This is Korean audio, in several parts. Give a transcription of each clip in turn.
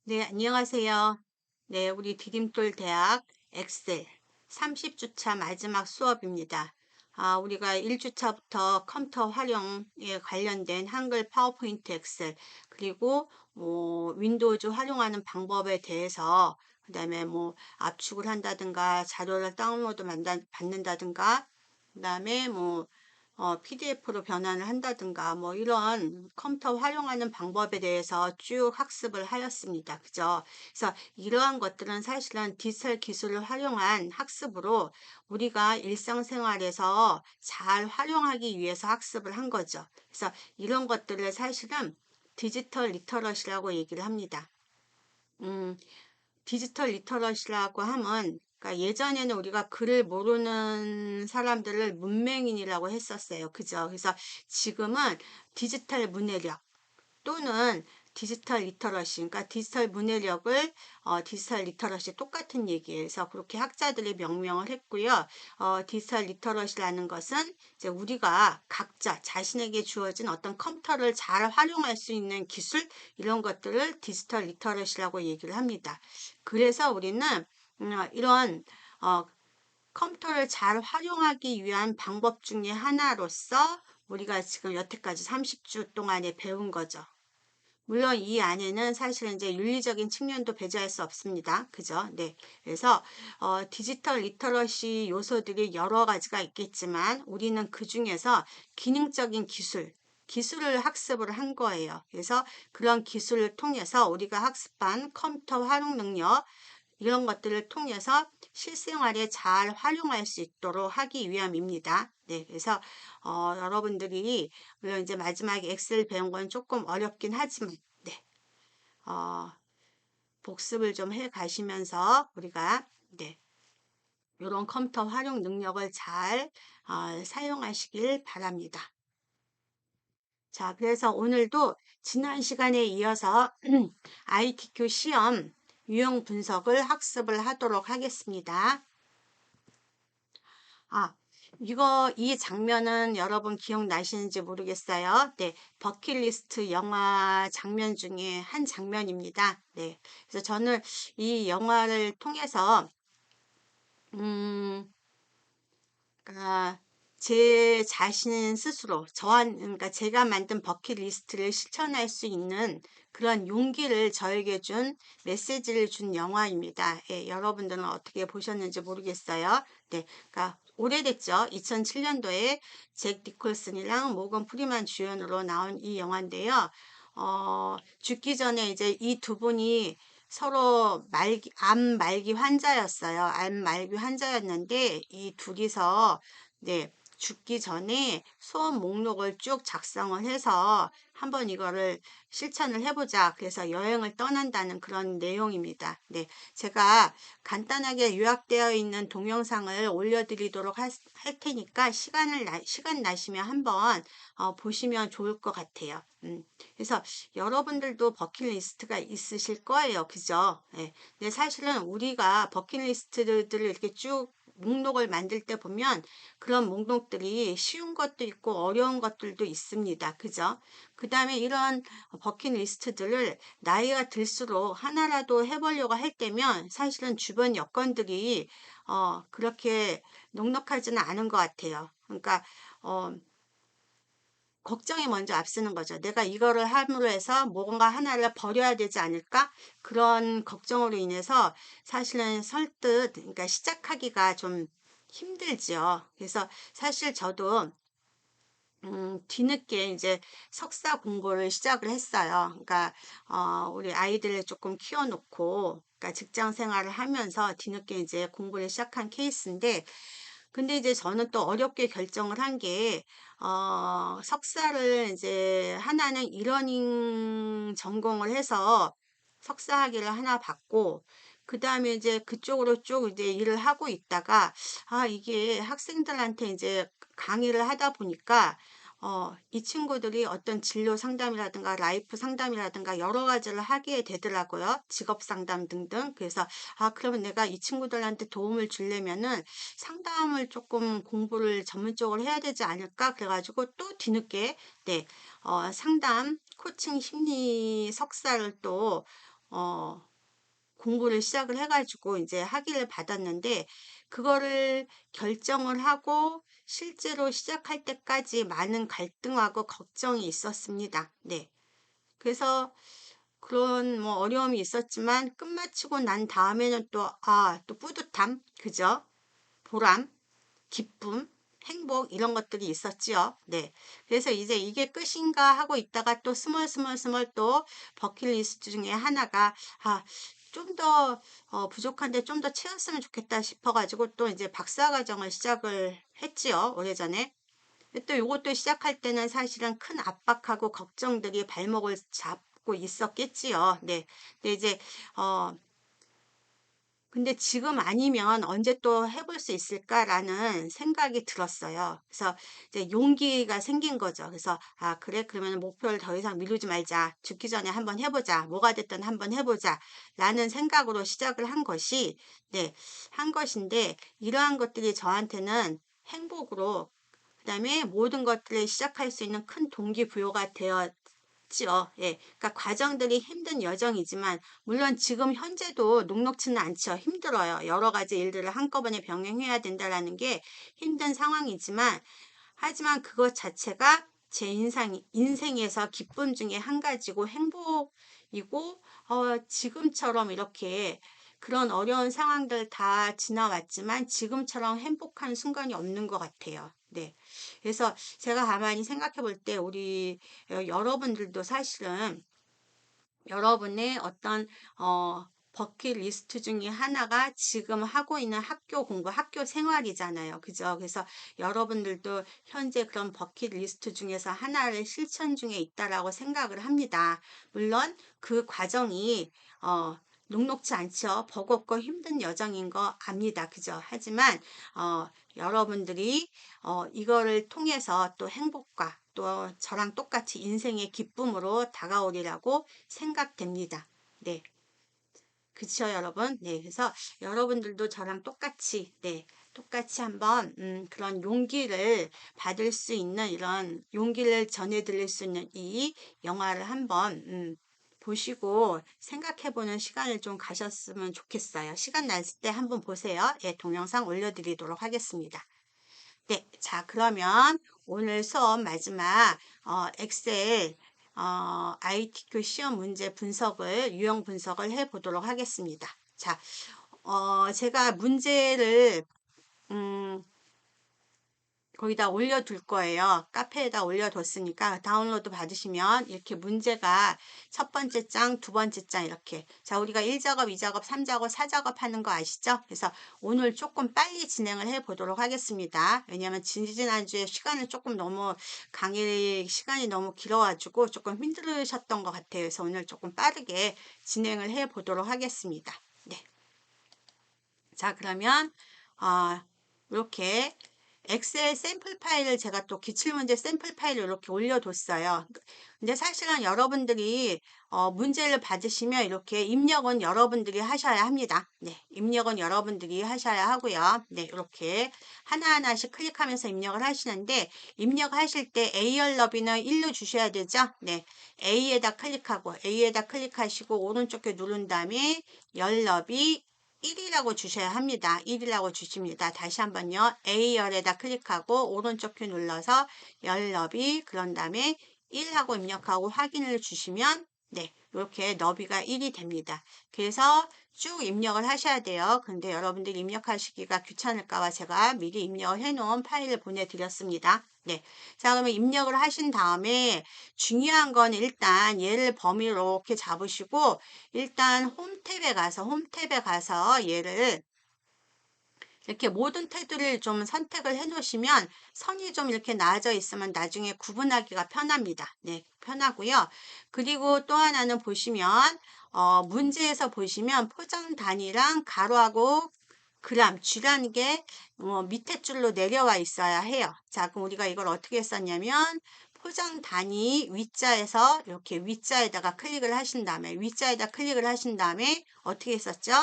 네, 안녕하세요. 네, 우리 디딤돌 대학 엑셀 30주차 마지막 수업입니다. 우리가 1주차부터 컴퓨터 활용에 관련된 한글 파워포인트 엑셀, 그리고 윈도우즈 활용하는 방법에 대해서, 그다음에 압축을 한다든가, 자료를 다운로드 받는다든가, 그다음에 PDF로 변환을 한다든가 이런 컴퓨터 활용하는 방법에 대해서 쭉 학습을 하였습니다. 그죠? 그래서 이러한 것들은 사실은 디지털 기술을 활용한 학습으로 우리가 일상생활에서 잘 활용하기 위해서 학습을 한 거죠. 그래서 이런 것들을 사실은 디지털 리터러시라고 얘기를 합니다. 음, 디지털 리터러시라고 하면, 그러니까 예전에는 우리가 글을 모르는 사람들을 문맹인이라고 했었어요. 그죠? 그래서 지금은 디지털 문해력 또는 디지털 리터러시, 그러니까 디지털 문해력을 디지털 리터러시 똑같은 얘기예요. 그래서 그렇게 학자들이 명명을 했고요. 디지털 리터러시라는 것은 이제 우리가 각자 자신에게 주어진 어떤 컴퓨터를 잘 활용할 수 있는 기술, 이런 것들을 디지털 리터러시라고 얘기를 합니다. 그래서 우리는 이런 어, 컴퓨터를 잘 활용하기 위한 방법 중에 하나로서 우리가 지금 여태까지 30주 동안에 배운 거죠. 물론 이 안에는 사실은 이제 윤리적인 측면도 배제할 수 없습니다. 그죠? 네. 그래서 디지털 리터러시 요소들이 여러 가지가 있겠지만 우리는 그 중에서 기능적인 기술을 학습을 한 거예요. 그래서 그런 기술을 통해서 우리가 학습한 컴퓨터 활용 능력, 이런 것들을 통해서 실생활에 잘 활용할 수 있도록 하기 위함입니다. 네, 그래서 여러분들이 물론 이제 마지막에 엑셀 배운 건 조금 어렵긴 하지만, 네, 어, 복습을 좀 해 가시면서 우리가 네, 이런 컴퓨터 활용 능력을 잘 사용하시길 바랍니다. 자, 그래서 오늘도 지난 시간에 이어서 ITQ 시험 유형 분석을 학습을 하도록 하겠습니다. 아, 이 장면은 여러분 기억나시는지 모르겠어요. 네, 버킷리스트 영화 장면 중에 한 장면입니다. 네, 그래서 저는 이 영화를 통해서, 음, 그러니까 제 자신 스스로 그러니까 제가 만든 버킷리스트를 실천할 수 있는 그런 용기를 저에게 준 메시지를 준 영화입니다. 예, 여러분들은 어떻게 보셨는지 모르겠어요. 네, 그러니까 오래됐죠. 2007년도에 잭 니콜슨이랑 모건 프리만 주연으로 나온 이 영화인데요. 죽기 전에 이제 이 두 분이 서로 암 말기 환자였어요. 암 말기 환자였는데 이 둘이서 네, 죽기 전에 소원 목록을 쭉 작성을 해서 한번 이거를 실천을 해보자. 그래서 여행을 떠난다는 그런 내용입니다. 네, 제가 간단하게 요약되어 있는 동영상을 올려드리도록 할 테니까 시간 나시면 한번 보시면 좋을 것 같아요. 그래서 여러분들도 버킷리스트가 있으실 거예요. 그죠? 네. 근데 사실은 우리가 버킷리스트들을 이렇게 쭉 목록을 만들 때 보면 그런 목록들이 쉬운 것도 있고 어려운 것들도 있습니다. 그죠? 그 다음에 이런 버킷리스트들을 나이가 들수록 하나라도 해보려고 할 때면 사실은 주변 여건들이 그렇게 넉넉하지는 않은 것 같아요. 그러니까 어, 걱정이 먼저 앞서는 거죠. 내가 이거를 함으로 해서 뭔가 하나를 버려야 되지 않을까? 그런 걱정으로 인해서 사실은 그러니까 시작하기가 좀 힘들죠. 그래서 사실 저도 뒤늦게 이제 석사 공부를 시작을 했어요. 그러니까 우리 아이들을 조금 키워놓고, 그러니까 직장 생활을 하면서 뒤늦게 이제 공부를 시작한 케이스인데, 근데 이제 저는 또 어렵게 결정을 한 게, 석사를 이제 하나는 이러닝 전공을 해서 석사 학위를 하나 받고, 그 다음에 이제 그쪽으로 쭉 이제 일을 하고 있다가, 이게 학생들한테 이제 강의를 하다 보니까, 이 친구들이 어떤 진로 상담이라든가 라이프 상담이라든가 여러 가지를 하게 되더라고요. 직업 상담 등등. 그래서, 그러면 내가 이 친구들한테 도움을 주려면은 상담을 조금 공부를 전문적으로 해야 되지 않을까? 그래가지고 또 뒤늦게, 네, 상담, 코칭 심리 석사를 또, 공부를 시작을 해가지고 이제 학위를 받았는데, 그거를 결정을 하고 실제로 시작할 때까지 많은 갈등하고 걱정이 있었습니다. 네. 그래서 그런 뭐 어려움이 있었지만 끝마치고 난 다음에는 또 뿌듯함, 그죠? 보람, 기쁨, 행복 이런 것들이 있었지요. 네. 그래서 이제 이게 끝인가 하고 있다가 또 스멀스멀 또 버킷리스트 중에 하나가 좀 더 부족한데 좀 더 채웠으면 좋겠다 싶어가지고 또 이제 박사과정을 시작을 했지요. 오래전에. 근데 또 요것도 시작할 때는 사실은 큰 압박하고 걱정들이 발목을 잡고 있었겠지요. 네. 근데 이제 어 근데 지금 아니면 언제 또 해볼 수 있을까라는 생각이 들었어요. 그래서 이제 용기가 생긴 거죠. 그래서 그래 그러면 목표를 더 이상 미루지 말자. 죽기 전에 한번 해보자. 뭐가 됐든 한번 해보자. 라는 생각으로 시작을 한 것이 네, 한 것인데 이러한 것들이 저한테는 행복으로 그다음에 모든 것들을 시작할 수 있는 큰 동기부여가 되었지요. 예. 그러니까 과정들이 힘든 여정이지만 물론 지금 현재도 녹록지는 않죠. 힘들어요. 여러 가지 일들을 한꺼번에 병행해야 된다라는 게 힘든 상황이지만 하지만 그것 자체가 제 인생에서 기쁨 중에 한 가지고 행복이고 지금처럼 이렇게 그런 어려운 상황들 다 지나왔지만 지금처럼 행복한 순간이 없는 것 같아요. 네. 그래서 제가 가만히 생각해 볼 때 우리 여러분들도 사실은 여러분의 어떤 버킷리스트 중에 하나가 지금 하고 있는 학교 공부, 학교 생활이잖아요. 그죠? 그래서 여러분들도 현재 그런 버킷리스트 중에서 하나를 실천 중에 있다라고 생각을 합니다. 물론 그 과정이 녹록지 않죠. 버겁고 힘든 여정인 거 압니다. 그죠? 하지만 여러분들이 이거를 통해서 또 행복과 또 저랑 똑같이 인생의 기쁨으로 다가오리라고 생각됩니다. 네. 그쵸, 여러분? 네. 그래서 여러분들도 저랑 똑같이, 네. 똑같이 한번, 그런 용기를 받을 수 있는 이런 용기를 전해드릴 수 있는 이 영화를 한번, 보시고 생각해보는 시간을 좀 가셨으면 좋겠어요. 시간 났을 때 한번 보세요. 예, 동영상 올려드리도록 하겠습니다. 네, 자, 그러면 오늘 수업 마지막 엑셀 ITQ 시험 문제 분석을 유형 분석을 해 보도록 하겠습니다. 자, 제가 문제를 음, 거기다 올려둘 거예요. 카페에다 올려뒀으니까 다운로드 받으시면 이렇게 문제가 첫 번째 장, 두 번째 장 이렇게. 자, 우리가 1작업, 2작업, 3작업, 4작업 하는 거 아시죠? 그래서 오늘 조금 빨리 진행을 해 보도록 하겠습니다. 왜냐하면 지난주에 시간을 조금 너무 강의 시간이 너무 길어가지고 조금 힘들으셨던 것 같아요. 그래서 오늘 조금 빠르게 진행을 해 보도록 하겠습니다. 네. 자, 그러면 이렇게 엑셀 샘플 파일을 제가 또 기출문제 샘플 파일을 이렇게 올려뒀어요. 근데 사실은 여러분들이 문제를 받으시면 이렇게 입력은 여러분들이 하셔야 합니다. 네, 입력은 여러분들이 하셔야 하고요. 네, 이렇게 하나하나씩 클릭하면서 입력을 하시는데 입력하실 때 A열 너비는 1로 주셔야 되죠. 네, A에다 클릭하시고 오른쪽에 누른 다음에 열 너비 1이라고 주셔야 합니다. 1이라고 주십니다. 다시 한번요. A열에다 클릭하고 오른쪽 큐 눌러서 열 너비 그런 다음에 1하고 입력하고 확인을 주시면 네, 이렇게 너비가 1이 됩니다. 그래서 쭉 입력을 하셔야 돼요. 근데 여러분들이 입력하시기가 귀찮을까 봐 제가 미리 입력을 해놓은 파일을 보내드렸습니다. 네, 자 그러면 입력을 하신 다음에 중요한 건 일단 얘를 범위로 이렇게 잡으시고 일단 홈 탭에 가서 얘를 이렇게 모든 테두리를 좀 선택을 해 놓으시면 선이 좀 이렇게 나눠져 있으면 나중에 구분하기가 편합니다. 네, 편하고요. 그리고 또 하나는 보시면 문제에서 보시면 포장 단위랑 가로하고 그람, G라는 게 밑에 줄로 내려와 있어야 해요. 자, 그럼 우리가 이걸 어떻게 썼냐면 포장 단위 위자에서 이렇게 위자에다가 클릭을 하신 다음에 위자에다 클릭을 하신 다음에 어떻게 했었죠?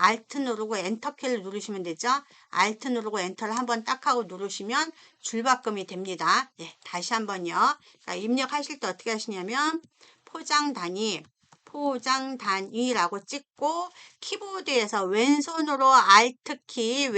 Alt 누르고 엔터 키를 누르시면 되죠. Alt 누르고 엔터를 한번 딱 하고 누르시면 줄바꿈이 됩니다. 네, 다시 한번요. 그러니까 입력하실 때 어떻게 하시냐면 포장 단위 포장 단위라고 찍고 키보드에서 왼손으로 Alt키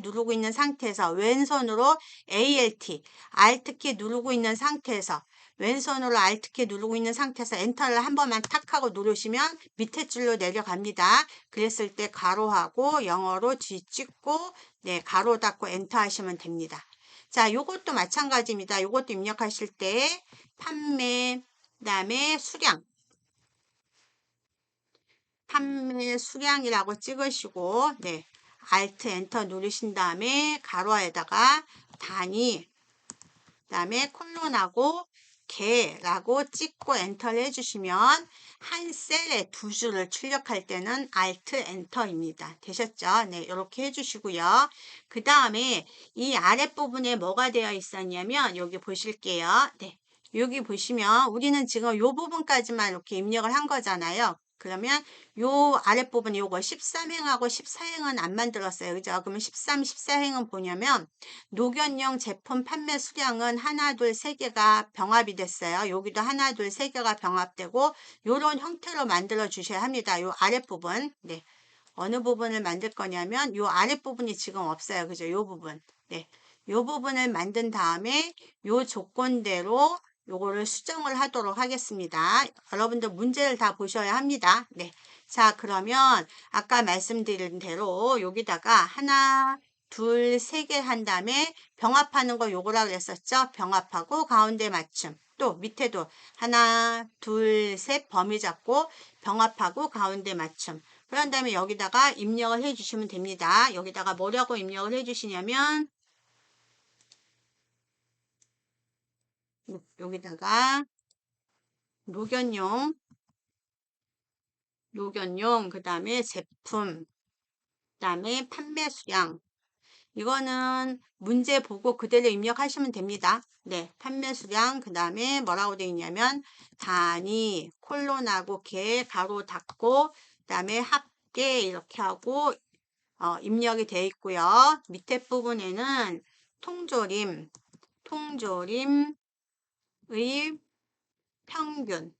누르고 있는 상태에서 왼손으로 Alt키 누르고 있는 상태에서 왼손으로 Alt키 누르고 있는 상태에서 엔터를 한 번만 탁 하고 누르시면 밑에 줄로 내려갑니다. 그랬을 때 가로하고 영어로 G 찍고 네, 가로 닫고 엔터 하시면 됩니다. 자, 요것도 마찬가지입니다. 요것도 입력하실 때 판매, 그다음에 판매 수량이라고 찍으시고 네, Alt 엔터 누르신 다음에 가로에다가 단위, 그다음에 콜론하고 개라고 찍고 엔터를 해주시면 한 셀에 두 줄을 출력할 때는 Alt 엔터입니다. 되셨죠? 네, 이렇게 해주시고요. 그 다음에 이 아랫부분에 뭐가 되어 있었냐면 여기 보실게요. 네, 여기 보시면 우리는 지금 이 부분까지만 이렇게 입력을 한 거잖아요. 그러면 요 아랫부분 요거 13행하고 14행은 안 만들었어요. 그죠? 그러면 13, 14행은 뭐냐면 녹연용 제품 판매 수량은 하나, 둘, 세 개가 병합이 됐어요. 여기도 하나, 둘, 세 개가 병합되고 요런 형태로 만들어 주셔야 합니다. 요 아랫부분. 네. 어느 부분을 만들 거냐면 요 아랫부분이 지금 없어요. 그죠? 요 부분. 네. 요 부분을 만든 다음에 요 조건대로 요거를 수정을 하도록 하겠습니다. 여러분들 문제를 다 보셔야 합니다. 네. 자, 그러면 아까 말씀드린 대로 여기다가 하나, 둘, 세 개 한 다음에 병합하는 거 요거라 그랬었죠? 병합하고 가운데 맞춤. 또 밑에도 하나, 둘, 셋 범위 잡고 병합하고 가운데 맞춤. 그런 다음에 여기다가 입력을 해 주시면 됩니다. 여기다가 뭐라고 입력을 해 주시냐면 여기다가 녹연용 그 다음에 제품, 그 다음에 판매 수량. 이거는 문제 보고 그대로 입력하시면 됩니다. 네, 판매 수량, 그 다음에 뭐라고 되어 있냐면 단위, 콜론하고 개, 가로 닫고, 그 다음에 합계 이렇게 하고 입력이 되어 있고요. 밑에 부분에는 통조림의 평균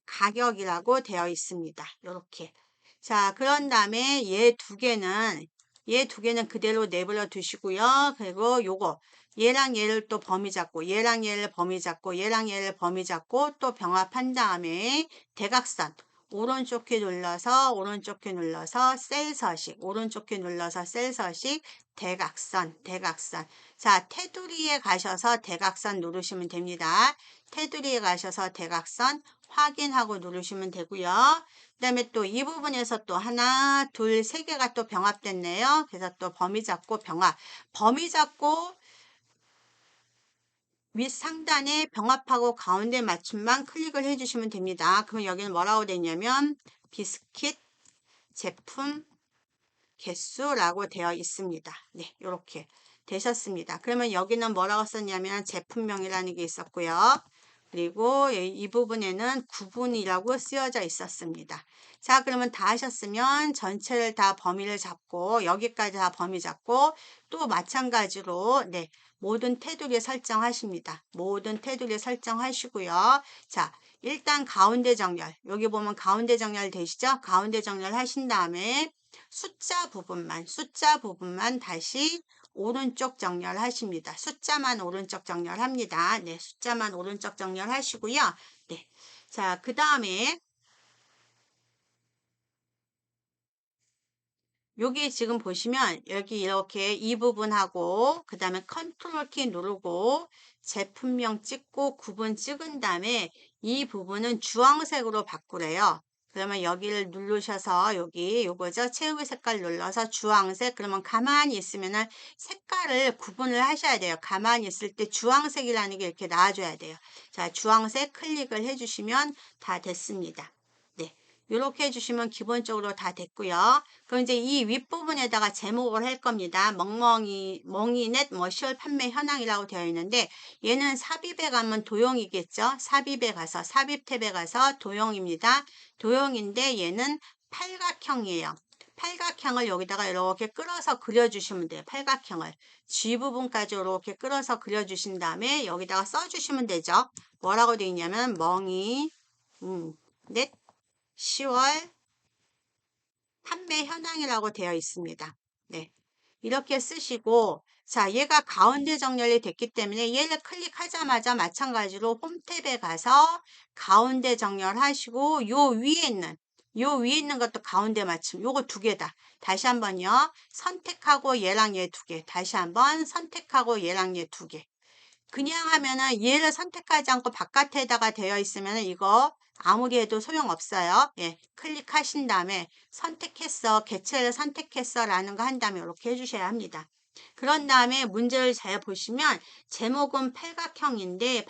가격이라고 되어 있습니다. 이렇게. 자, 그런 다음에 얘 두 개는 그대로 내버려 두시고요. 그리고 요거 얘랑 얘를 또 범위 잡고 얘랑 얘를 범위 잡고 얘랑 얘를 범위 잡고 또 병합한 다음에 대각선 오른쪽 키 눌러서 셀 서식 오른쪽 키 눌러서 셀 서식 대각선 자, 테두리에 가셔서 대각선 누르시면 됩니다. 테두리에 가셔서 대각선 확인하고 누르시면 되고요. 그 다음에 또 이 부분에서 또 하나, 둘, 세 개가 또 병합됐네요. 그래서 또 범위 잡고 범위 잡고 윗 상단에 병합하고 가운데 맞춤만 클릭을 해주시면 됩니다. 그러면 여기는 뭐라고 되냐면 비스킷 제품 개수라고 되어 있습니다. 네, 이렇게 되셨습니다. 그러면 여기는 뭐라고 썼냐면 제품명이라는 게 있었고요. 그리고 이 부분에는 구분이라고 쓰여져 있었습니다. 자, 그러면 다 하셨으면 전체를 다 범위를 잡고 여기까지 다 범위 잡고 또 마찬가지로 네, 모든 테두리 설정하십니다. 모든 테두리 설정하시고요. 자, 일단 가운데 정렬. 여기 보면 가운데 정렬 되시죠? 가운데 정렬 하신 다음에 숫자 부분만 다시 오른쪽 정렬하십니다. 숫자만 오른쪽 정렬합니다. 네, 숫자만 오른쪽 정렬하시고요. 네, 자, 그 다음에 여기 지금 보시면 여기 이렇게 이 부분하고 그 다음에 컨트롤 키 누르고 제품명 찍고 구분 찍은 다음에 이 부분은 주황색으로 바꾸래요. 그러면 여기를 누르셔서 여기 요거죠. 채우기 색깔 눌러서 주황색 그러면 가만히 있으면은 색깔을 구분을 하셔야 돼요. 가만히 있을 때 주황색이라는 게 이렇게 나와줘야 돼요. 자, 주황색 클릭을 해주시면 다 됐습니다. 네. 이렇게 해주시면 기본적으로 다 됐고요. 그럼 이제 이 윗부분에다가 제목을 할 겁니다. 멍이넷 머시얼 판매 현황이라고 되어 있는데 얘는 삽입에 가면 도형이겠죠. 삽입 탭에 가서 도형입니다. 도형인데 얘는 팔각형이에요. 팔각형을 여기다가 이렇게 끌어서 그려주시면 돼요. 팔각형을 G 부분까지 이렇게 끌어서 그려주신 다음에 여기다가 써주시면 되죠. 뭐라고 되어 있냐면 멍이 넷 10월 판매 현황이라고 되어 있습니다. 네. 이렇게 쓰시고, 자, 얘가 가운데 정렬이 됐기 때문에 얘를 클릭하자마자 마찬가지로 홈 탭에 가서 가운데 정렬하시고, 요 위에 있는 것도 가운데 맞춤. 요거 두 개다. 다시 한번요. 선택하고 얘랑 얘 두 개. 다시 한번 선택하고 얘랑 얘 두 개. 그냥 하면은 얘를 선택하지 않고 바깥에다가 되어 있으면 이거 아무리 해도 소용없어요. 예, 클릭하신 다음에 선택했어, 개체를 선택했어 라는 거 한 다음에 이렇게 해주셔야 합니다. 그런 다음에 문제를 잘 보시면 제목은 팔각형인데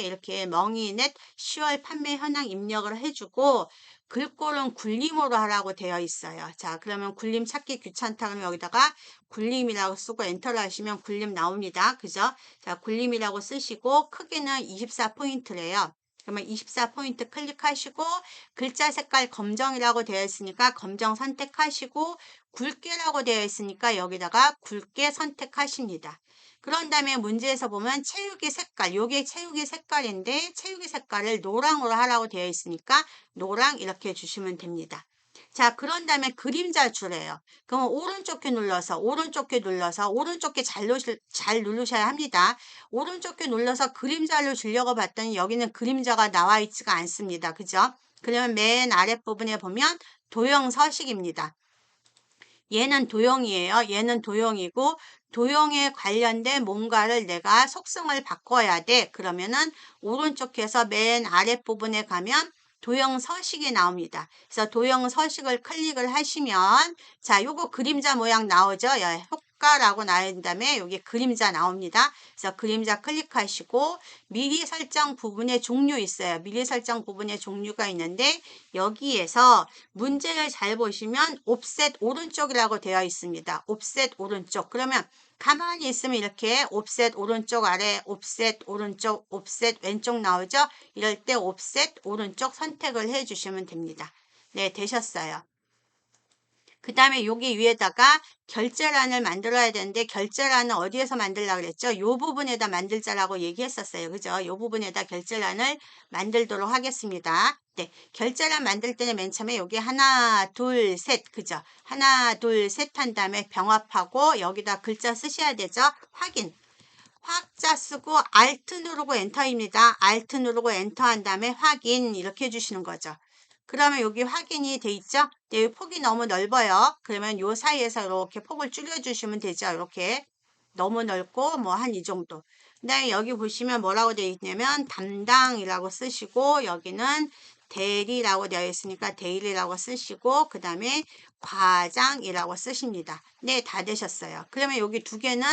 이렇게 멍이넷 10월 판매 현황 입력을 해주고 글꼴은 굴림으로 하라고 되어 있어요. 자, 그러면 굴림 찾기 귀찮다 그러면 여기다가 굴림이라고 쓰고 엔터를 하시면 굴림 나옵니다. 그죠? 자, 굴림이라고 쓰시고 크기는 24포인트래요. 그러면 24포인트 클릭하시고 글자 색깔 검정이라고 되어 있으니까 검정 선택하시고 굵게라고 되어 있으니까 여기다가 굵게 선택하십니다. 그런 다음에 문제에서 보면 채우기 색깔, 요게 채우기 색깔인데 채우기 색깔을 노랑으로 하라고 되어 있으니까 노랑 이렇게 주시면 됩니다. 자, 그런 다음에 그림자 줄이에요. 그럼 오른쪽 키 눌러서 오른쪽 키 잘 누르셔야 합니다. 오른쪽 키 눌러서 그림자를 주려고 봤더니 여기는 그림자가 나와 있지가 않습니다. 그죠? 그러면 맨 아랫부분에 보면 도형 서식입니다. 얘는 도형이에요. 얘는 도형이고 도형에 관련된 뭔가를 내가 속성을 바꿔야 돼. 그러면은 오른쪽에서 맨 아랫부분에 가면 도형 서식이 나옵니다. 그래서 도형 서식을 클릭을 하시면 자, 요거 그림자 모양 나오죠? 예, 효과라고 나온 다음에 여기 그림자 나옵니다. 그래서 그림자 클릭하시고 미리 설정 부분에 종류 있어요. 미리 설정 부분에 종류가 있는데 여기에서 문제를 잘 보시면 옵셋 오른쪽이라고 되어 있습니다. 옵셋 오른쪽. 그러면 가만히 있으면 이렇게 옵셋 오른쪽 아래, 옵셋 오른쪽, 옵셋 왼쪽 나오죠? 이럴 때 옵셋 오른쪽 선택을 해 주시면 됩니다. 네, 되셨어요. 그 다음에 여기 위에다가 결제란을 만들어야 되는데 결제란은 어디에서 만들려고 그랬죠? 요 부분에다 만들자라고 얘기했었어요. 그죠? 요 부분에다 결제란을 만들도록 하겠습니다. 네, 결제란 만들 때는 맨 처음에 여기 하나, 둘, 셋. 그죠? 하나, 둘, 셋 한 다음에 병합하고 여기다 글자 쓰셔야 되죠? 확인. 화자 쓰고 Alt 누르고 엔터입니다. Alt 누르고 엔터 한 다음에 확인 이렇게 해주시는 거죠. 그러면 여기 확인이 돼 있죠? 네, 폭이 너무 넓어요. 그러면 요 사이에서 이렇게 폭을 줄여주시면 되죠. 이렇게 너무 넓고 뭐 한 이 정도. 근데 여기 보시면 뭐라고 되어 있냐면 담당이라고 쓰시고 여기는 대리라고 되어 있으니까 대리라고 쓰시고 그 다음에 과장이라고 쓰십니다. 네, 다 되셨어요. 그러면 여기 두 개는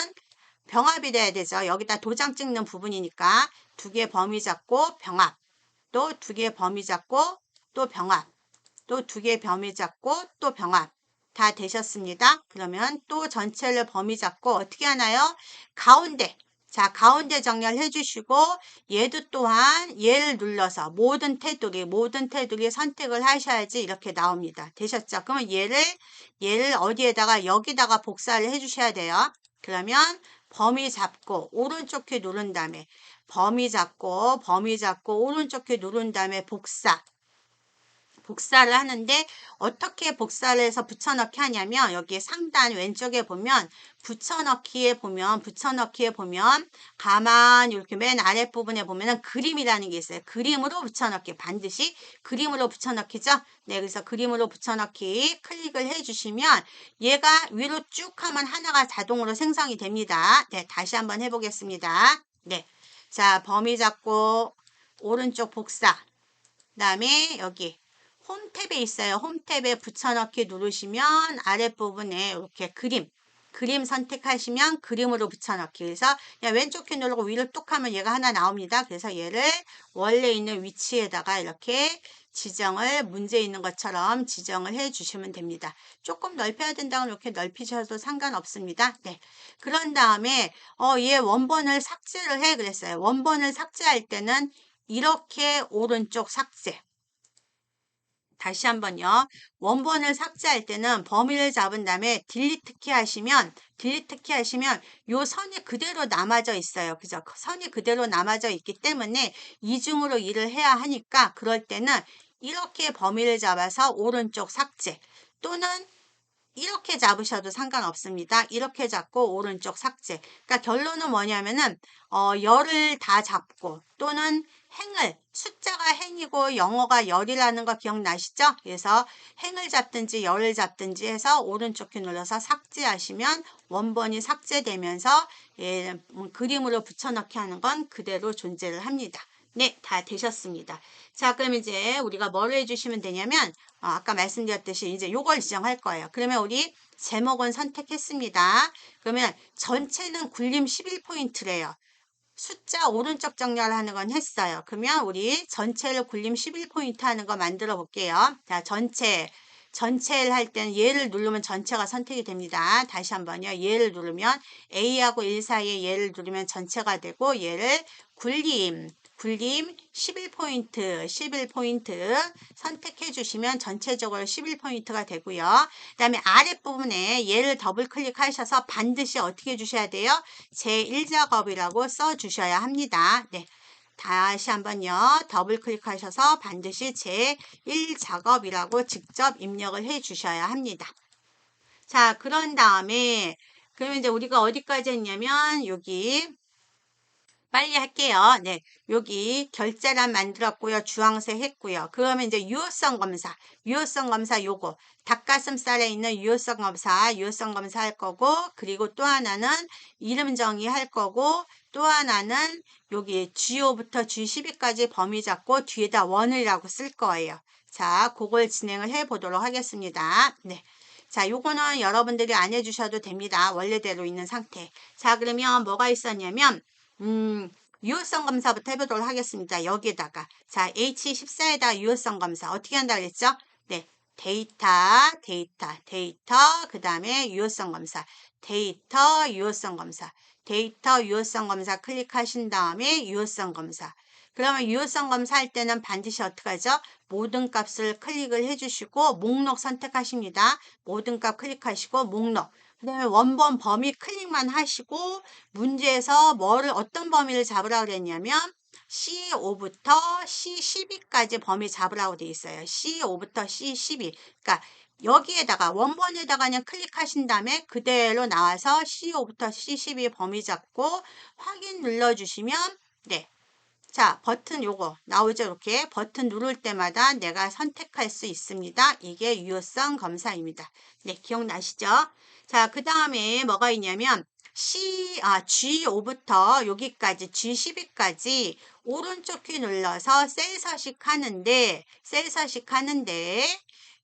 병합이 돼야 되죠. 여기다 도장 찍는 부분이니까 두 개 범위 잡고 병합, 또 두 개 범위 잡고 또 병합, 또 두 개 범위 잡고 또 병합. 다 되셨습니다. 그러면 또 전체를 범위 잡고 어떻게 하나요? 가운데. 자, 가운데 정렬해 주시고 얘도 또한 얘를 눌러서 모든 테두리 선택을 하셔야지 이렇게 나옵니다. 되셨죠? 그러면 얘를 어디에다가 여기다가 복사를 해 주셔야 돼요. 그러면 범위 잡고 오른쪽 키 누른 다음에 범위 잡고 오른쪽 키 누른 다음에 복사를 하는데 어떻게 복사를 해서 붙여넣기 하냐면 여기 상단 왼쪽에 보면 붙여넣기에 보면 가만히 이렇게 맨 아랫부분에 보면은 그림이라는 게 있어요. 그림으로 붙여넣기 반드시 그림으로 붙여넣기죠. 네, 그래서 그림으로 붙여넣기 클릭을 해주시면 얘가 위로 쭉 하면 하나가 자동으로 생성이 됩니다. 네, 다시 한번 해보겠습니다. 네, 자 범위 잡고 오른쪽 복사 그다음에 여기 홈 탭에 있어요. 홈 탭에 붙여넣기 누르시면 아랫부분에 이렇게 그림 선택하시면 그림으로 붙여넣기. 그래서 그냥 왼쪽 키 누르고 위로 뚝 하면 얘가 하나 나옵니다. 그래서 얘를 원래 있는 위치에다가 이렇게 문제 있는 것처럼 지정을 해 주시면 됩니다. 조금 넓혀야 된다면 이렇게 넓히셔도 상관없습니다. 네. 그런 다음에 얘 원본을 삭제를 해 그랬어요. 원본을 삭제할 때는 이렇게 오른쪽 삭제. 다시 한번요. 원본을 삭제할 때는 범위를 잡은 다음에 딜리트 키 하시면 요 선이 그대로 남아져 있어요. 그죠? 선이 그대로 남아져 있기 때문에 이중으로 일을 해야 하니까 그럴 때는 이렇게 범위를 잡아서 오른쪽 삭제 또는 이렇게 잡으셔도 상관없습니다. 이렇게 잡고 오른쪽 삭제. 그러니까 결론은 뭐냐면은 열을 다 잡고 또는 행을 숫자가 행이고 영어가 열이라는 거 기억나시죠? 그래서 행을 잡든지 열을 잡든지 해서 오른쪽 키 눌러서 삭제하시면 원본이 삭제되면서 그림으로 붙여넣기 하는 건 그대로 존재를 합니다. 네, 다 되셨습니다. 자, 그럼 이제 우리가 뭘 해주시면 되냐면 아까 말씀드렸듯이 이제 요걸 지정할 거예요. 그러면 우리 제목은 선택했습니다. 그러면 전체는 굴림 11포인트래요. 숫자 오른쪽 정렬하는 건 했어요. 그러면 우리 전체를 굴림 11포인트 하는 거 만들어 볼게요. 자, 전체를 할 때는 얘를 누르면 전체가 선택이 됩니다. 다시 한번요. 얘를 누르면 A하고 1 사이에 얘를 누르면 전체가 되고 얘를 굴림 11포인트 선택해 주시면 전체적으로 11포인트가 되고요. 그 다음에 아랫부분에 얘를 더블 클릭하셔서 반드시 어떻게 해주셔야 돼요? 제1작업이라고 써 주셔야 합니다. 네. 다시 한번요. 더블 클릭하셔서 반드시 제1작업이라고 직접 입력을 해 주셔야 합니다. 자, 그런 다음에 그러면 이제 우리가 어디까지 했냐면 여기 빨리 할게요. 네, 여기 결제란 만들었고요. 주황색 했고요. 그러면 이제 유효성 검사 요거 닭가슴살에 있는 유효성 검사 할 거고 그리고 또 하나는 이름 정의할 거고 또 하나는 여기 G5부터 G12까지 범위 잡고 뒤에다 원이라고 쓸 거예요. 자, 그걸 진행을 해 보도록 하겠습니다. 네. 자, 요거는 여러분들이 안 해주셔도 됩니다. 원래대로 있는 상태. 자, 그러면 뭐가 있었냐면 유효성 검사부터 해보도록 하겠습니다. 여기에다가 자 H14에다가 유효성 검사 어떻게 한다 그랬죠? 네, 데이터 그 다음에 유효성 검사 데이터 유효성 검사 클릭하신 다음에 유효성 검사 그러면 유효성 검사할 때는 반드시 어떻게 하죠? 모든 값을 클릭을 해주시고 목록 선택하십니다. 모든 값 클릭하시고 목록 그 다음에 원본 범위 클릭만 하시고 문제에서 어떤 범위를 잡으라고 그랬냐면 C5부터 C12까지 범위 잡으라고 돼 있어요. C5부터 C12. 그러니까 여기에다가 원본에다가 그냥 클릭하신 다음에 그대로 나와서 C5부터 C12 범위 잡고 확인 눌러주시면 네. 자, 버튼 요거 나오죠? 이렇게 버튼 누를 때마다 내가 선택할 수 있습니다. 이게 유효성 검사입니다. 네, 기억나시죠? 자, 그 다음에 뭐가 있냐면 G5부터 여기까지 G12까지 오른쪽 키 눌러서 셀 서식하는데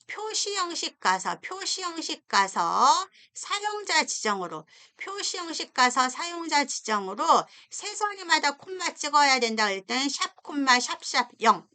표시 형식 가서 사용자 지정으로 세 자리마다 콤마 찍어야 된다 그럴 때는 샵 콤마 샵샵 0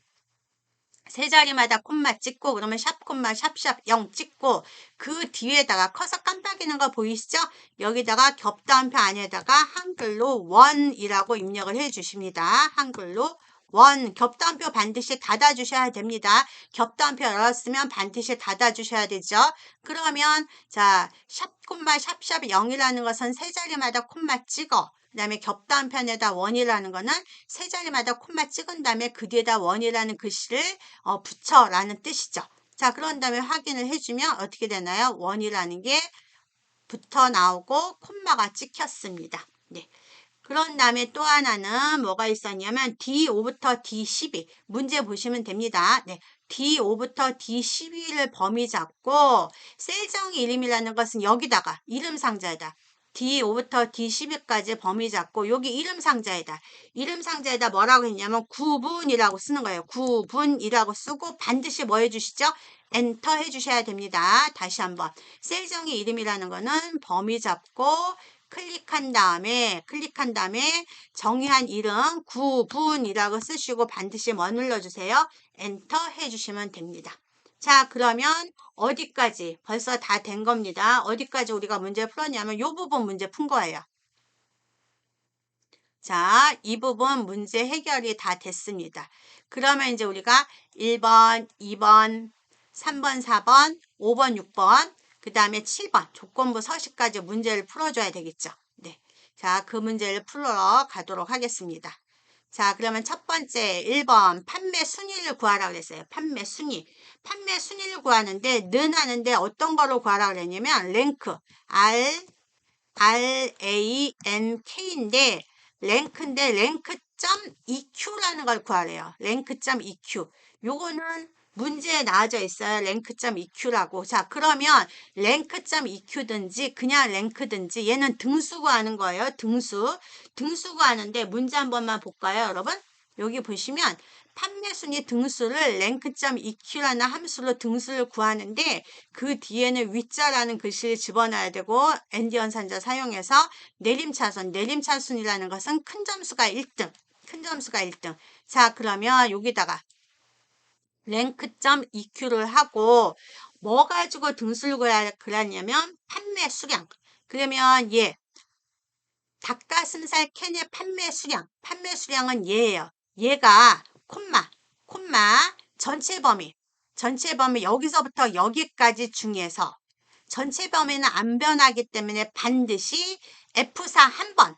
세 자리마다 콤마 찍고 그러면 샵 콤마 샵샵 0 찍고 그 뒤에다가 커서 깜빡이는 거 보이시죠? 여기다가 겹다운표 안에다가 한글로 원이라고 입력을 해 주십니다. 한글로 원 겹다운표 반드시 닫아 주셔야 됩니다. 겹다운표 열었으면 반드시 닫아 주셔야 되죠. 그러면 자 샵 콤마 샵샵 0이라는 것은 세 자리마다 콤마 찍어 그 다음에 겹다운편에다 원이라는 거는 세 자리마다 콤마 찍은 다음에 그 뒤에다 원이라는 글씨를 붙여라는 뜻이죠. 자, 그런 다음에 확인을 해주면 어떻게 되나요? 원이라는 게 붙어 나오고 콤마가 찍혔습니다. 네. 그런 다음에 또 하나는 뭐가 있었냐면 D5부터 D12 문제 보시면 됩니다. 네. D5부터 D12를 범위 잡고 셀 정의 이름이라는 것은 여기다가 이름 상자에다 D5부터 D12까지 범위 잡고 여기 이름 상자에다 뭐라고 했냐면 구분이라고 쓰는 거예요. 구분이라고 쓰고 반드시 뭐 해주시죠? 엔터 해주셔야 됩니다. 다시 한번 셀 정의 이름이라는 거는 범위 잡고 클릭한 다음에 정의한 이름 구분이라고 쓰시고 반드시 뭐 눌러주세요? 엔터 해주시면 됩니다. 자, 그러면 어디까지 벌써 다 된 겁니다. 어디까지 우리가 문제 풀었냐면 이 부분 문제 푼 거예요. 자, 이 부분 문제 해결이 다 됐습니다. 그러면 이제 우리가 1번, 2번, 3번, 4번, 5번, 6번, 그 다음에 7번 조건부 서식까지 문제를 풀어줘야 되겠죠. 네. 자, 그 문제를 풀러 가도록 하겠습니다. 자, 그러면 첫 번째 1번 판매 순위를 구하라 그랬어요. 판매 순위. 판매 순위를 구하는데 는 하는데 어떤 거로 구하라 그랬냐면 랭크 RANK인데 랭크인데 랭크.EQ라는 걸 구하래요. 랭크.EQ. 요거는 문제에 나와져 있어요. 랭크.EQ라고. 자, 그러면 랭크.EQ든지 그냥 랭크든지 얘는 등수 구하는 거예요. 등수. 등수 구하는데 문제 한 번만 볼까요, 여러분? 여기 보시면 판매 순위 등수를 랭크.EQ라는 함수로 등수를 구하는데 그 뒤에는 위자라는 글씨를 집어넣어야 되고 ND 연산자 사용해서 내림차순이라는 것은 큰 점수가 1등. 큰 점수가 1등. 자, 그러면 여기다가 랭크.EQ를 하고 뭐 가지고 등수를 그렸냐면 판매 수량. 그러면 얘 닭가슴살 캔의 판매 수량은 얘예요. 얘가 콤마 전체 범위 여기서부터 여기까지 중에서 전체 범위는 안 변하기 때문에 반드시 F4 한 번.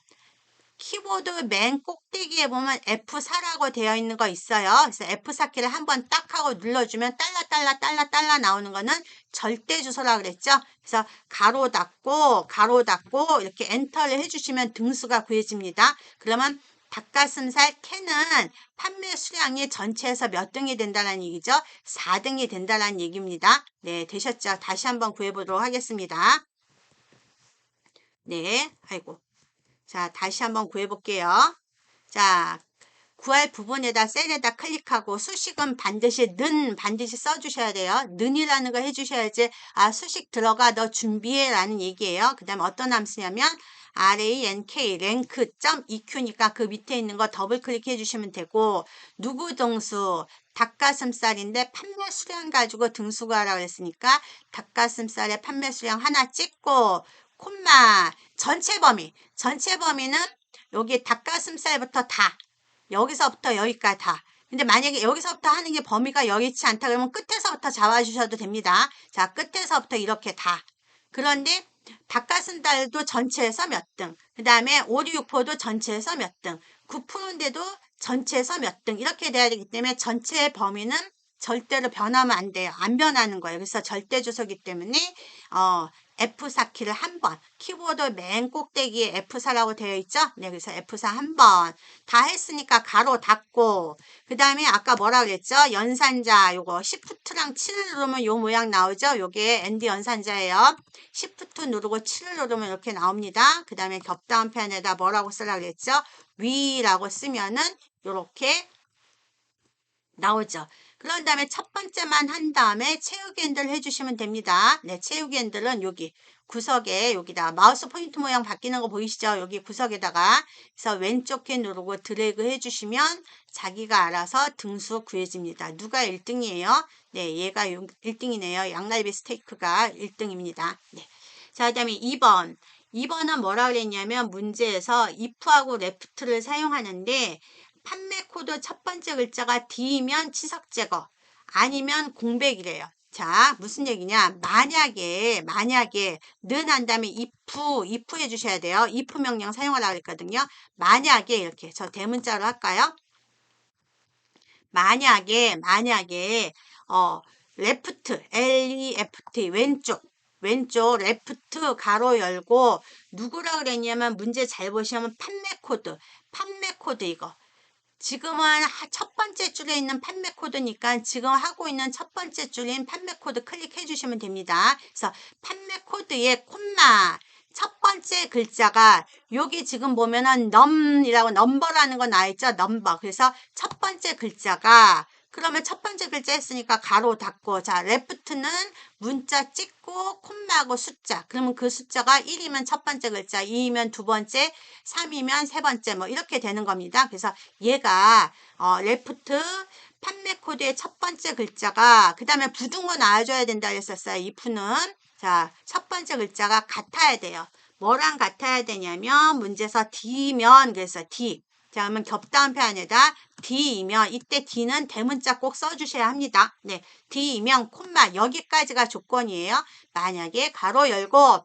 키보드 맨 꼭대기에 보면 F4라고 되어 있는 거 있어요. 그래서 F4 키를 한번 딱 하고 눌러주면 달라 나오는 거는 절대 주소라고 그랬죠. 그래서 가로 닫고 이렇게 엔터를 해주시면 등수가 구해집니다. 그러면 닭가슴살 캔은 판매 수량이 전체에서 몇 등이 된다는 얘기죠? 4등이 된다는 얘기입니다. 네, 되셨죠? 다시 한번 구해보도록 하겠습니다. 네, 아이고. 자, 다시 한번 구해볼게요. 자, 구할 부분에다 셀에다 클릭하고 수식은 반드시 써주셔야 돼요. 는이라는 거 해주셔야지 수식 들어가 너 준비해 라는 얘기예요. 그 다음에 어떤 함수냐면 RANK 랭크.EQ니까 그 밑에 있는 거 더블 클릭해 주시면 되고 누구 등수 닭가슴살인데 판매 수량 가지고 등수 구하라고 했으니까 닭가슴살의 판매 수량 하나 찍고 콤마 전체 범위는 여기 닭가슴살부터 다 여기서부터 여기까지 다. 근데 만약에 여기서부터 하는 게 범위가 여의치 않다 그러면 끝에서부터 잡아주셔도 됩니다. 자, 끝에서부터 이렇게 다. 그런데 닭가슴살도 전체에서 몇 등. 그 다음에 오리육포도 전체에서 몇 등. 9%인데도 전체에서 몇 등. 이렇게 돼야 되기 때문에 전체의 범위는 절대로 변하면 안 돼요. 안 변하는 거예요. 그래서 절대 주소기 때문에 F4 키를 한 번. 키보드 맨 꼭대기에 F4라고 되어 있죠? 네, 그래서 F4 한 번. 다 했으니까 가로 닫고. 그 다음에 아까 뭐라 그랬죠? 연산자 요거 Shift랑 7을 누르면 요 모양 나오죠? 요게 ND 연산자예요. Shift 누르고 7을 누르면 이렇게 나옵니다. 그 다음에 겹다운편에다 뭐라고 쓰라 그랬죠? 위라고 쓰면은 요렇게 나오죠. 그런 다음에 첫 번째만 한 다음에 채우기 핸들 해주시면 됩니다. 네, 채우기 핸들은 여기 구석에 여기다 마우스 포인트 모양 바뀌는 거 보이시죠? 여기 구석에다가 그래서 왼쪽 키 누르고 드래그 해주시면 자기가 알아서 등수 구해집니다. 누가 1등이에요? 네, 얘가 1등이네요. 양날비 스테이크가 1등입니다. 네. 자, 그 다음에 2번. 2번은 뭐라 그랬냐면 문제에서 if하고 left를 사용하는데 판매 코드 첫 번째 글자가 D이면 치석 제거 아니면 공백이래요. 자, 무슨 얘기냐? 만약에 는 한 다음에 if 해주셔야 돼요. if 명령 사용하라고 했거든요. 만약에 이렇게 저 대문자로 할까요? 만약에 left left 왼쪽 레프트 가로 열고 누구라 그랬냐면 문제 잘 보시면 판매 코드 이거 지금은 첫 번째 줄에 있는 판매 코드니까 지금 하고 있는 첫 번째 줄인 판매 코드 클릭해 주시면 됩니다. 그래서 판매 코드에 콤마 첫 번째 글자가 여기 지금 보면은 넘버라는 거 나와있죠. 넘버. 그래서 첫 번째 글자가 그러면 첫 번째 글자 했으니까 가로 닫고 자 레프트는 문자 찍고 콤마하고 숫자 그러면 그 숫자가 1이면 첫 번째 글자 2이면 두 번째 3이면 세 번째 뭐 이렇게 되는 겁니다. 그래서 얘가 레프트 판매 코드의 첫 번째 글자가 그 다음에 붙은 거 나와줘야 된다 했었어요. if는 자 첫 번째 글자가 같아야 돼요. 뭐랑 같아야 되냐면 문제에서 D면 그래서 D 자, 그러면 겹다운편에다 D이면 이때 D는 대문자 꼭 써주셔야 합니다. 네, D이면 콤마 여기까지가 조건이에요. 만약에 가로 열고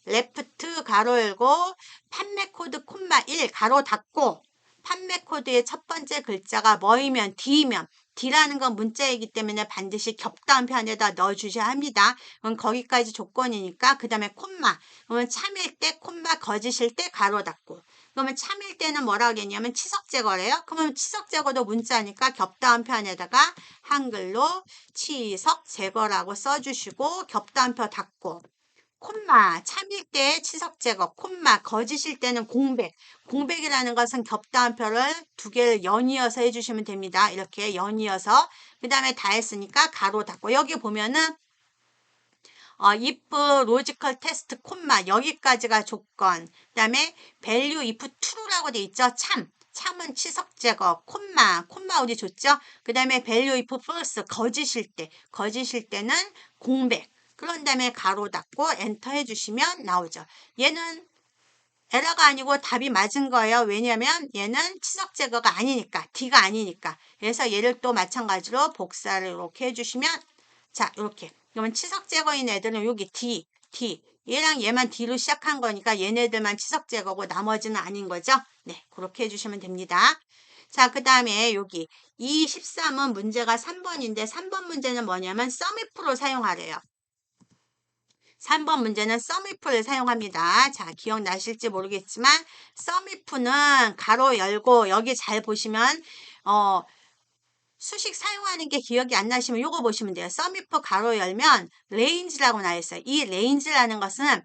레프트 가로 열고 판매 코드 콤마 1 가로 닫고 판매 코드의 첫 번째 글자가 뭐이면 D면 D라는 건 문자이기 때문에 반드시 겹다음표 안에다 넣어주셔야 합니다. 그럼 거기까지 조건이니까 그 다음에 콤마. 그러면 참일 때 콤마, 거짓일 때 가로 닫고. 그러면 참일 때는 뭐라 그랬냐면 치석 제거래요. 그러면 치석 제거도 문자니까 겹다음표 안에다가 한글로 치석 제거라고 써주시고 겹다음표 닫고. 콤마, 참일 때 치석 제거, 콤마, 거짓일 때는 공백. 공백이라는 것은 겹다음표를 두 개를 연이어서 해주시면 됩니다. 이렇게 연이어서. 그 다음에 다 했으니까 가로 닫고. 여기 보면은 if logical test 콤마 여기까지가 조건. 그 다음에 value if true라고 돼 있죠. 참은 치석 제거, 콤마 우리 줬죠. 그 다음에 value if false 거짓일 때는 공백. 그런 다음에 가로 닫고 엔터 해주시면 나오죠. 얘는 에러가 아니고 답이 맞은 거예요. 왜냐면 얘는 치석 제거가 아니니까, D가 아니니까. 그래서 얘를 또 마찬가지로 복사를 이렇게 해주시면, 자, 이렇게. 그러면 치석 제거인 애들은 여기 D. 얘랑 얘만 D로 시작한 거니까 얘네들만 치석 제거고 나머지는 아닌 거죠. 네, 그렇게 해주시면 됩니다. 자, 그 다음에 여기 23은 문제가 3번인데 3번 문제는 뭐냐면 썸이프로 사용하래요. 3번 문제는 썸이프를 사용합니다. 자, 기억나실지 모르겠지만 썸이프는 가로 열고 여기 잘 보시면 수식 사용하는 게 기억이 안 나시면 이거 보시면 돼요. 썸이프 가로 열면 레인지라고 나와 있어요. 이 레인지라는 것은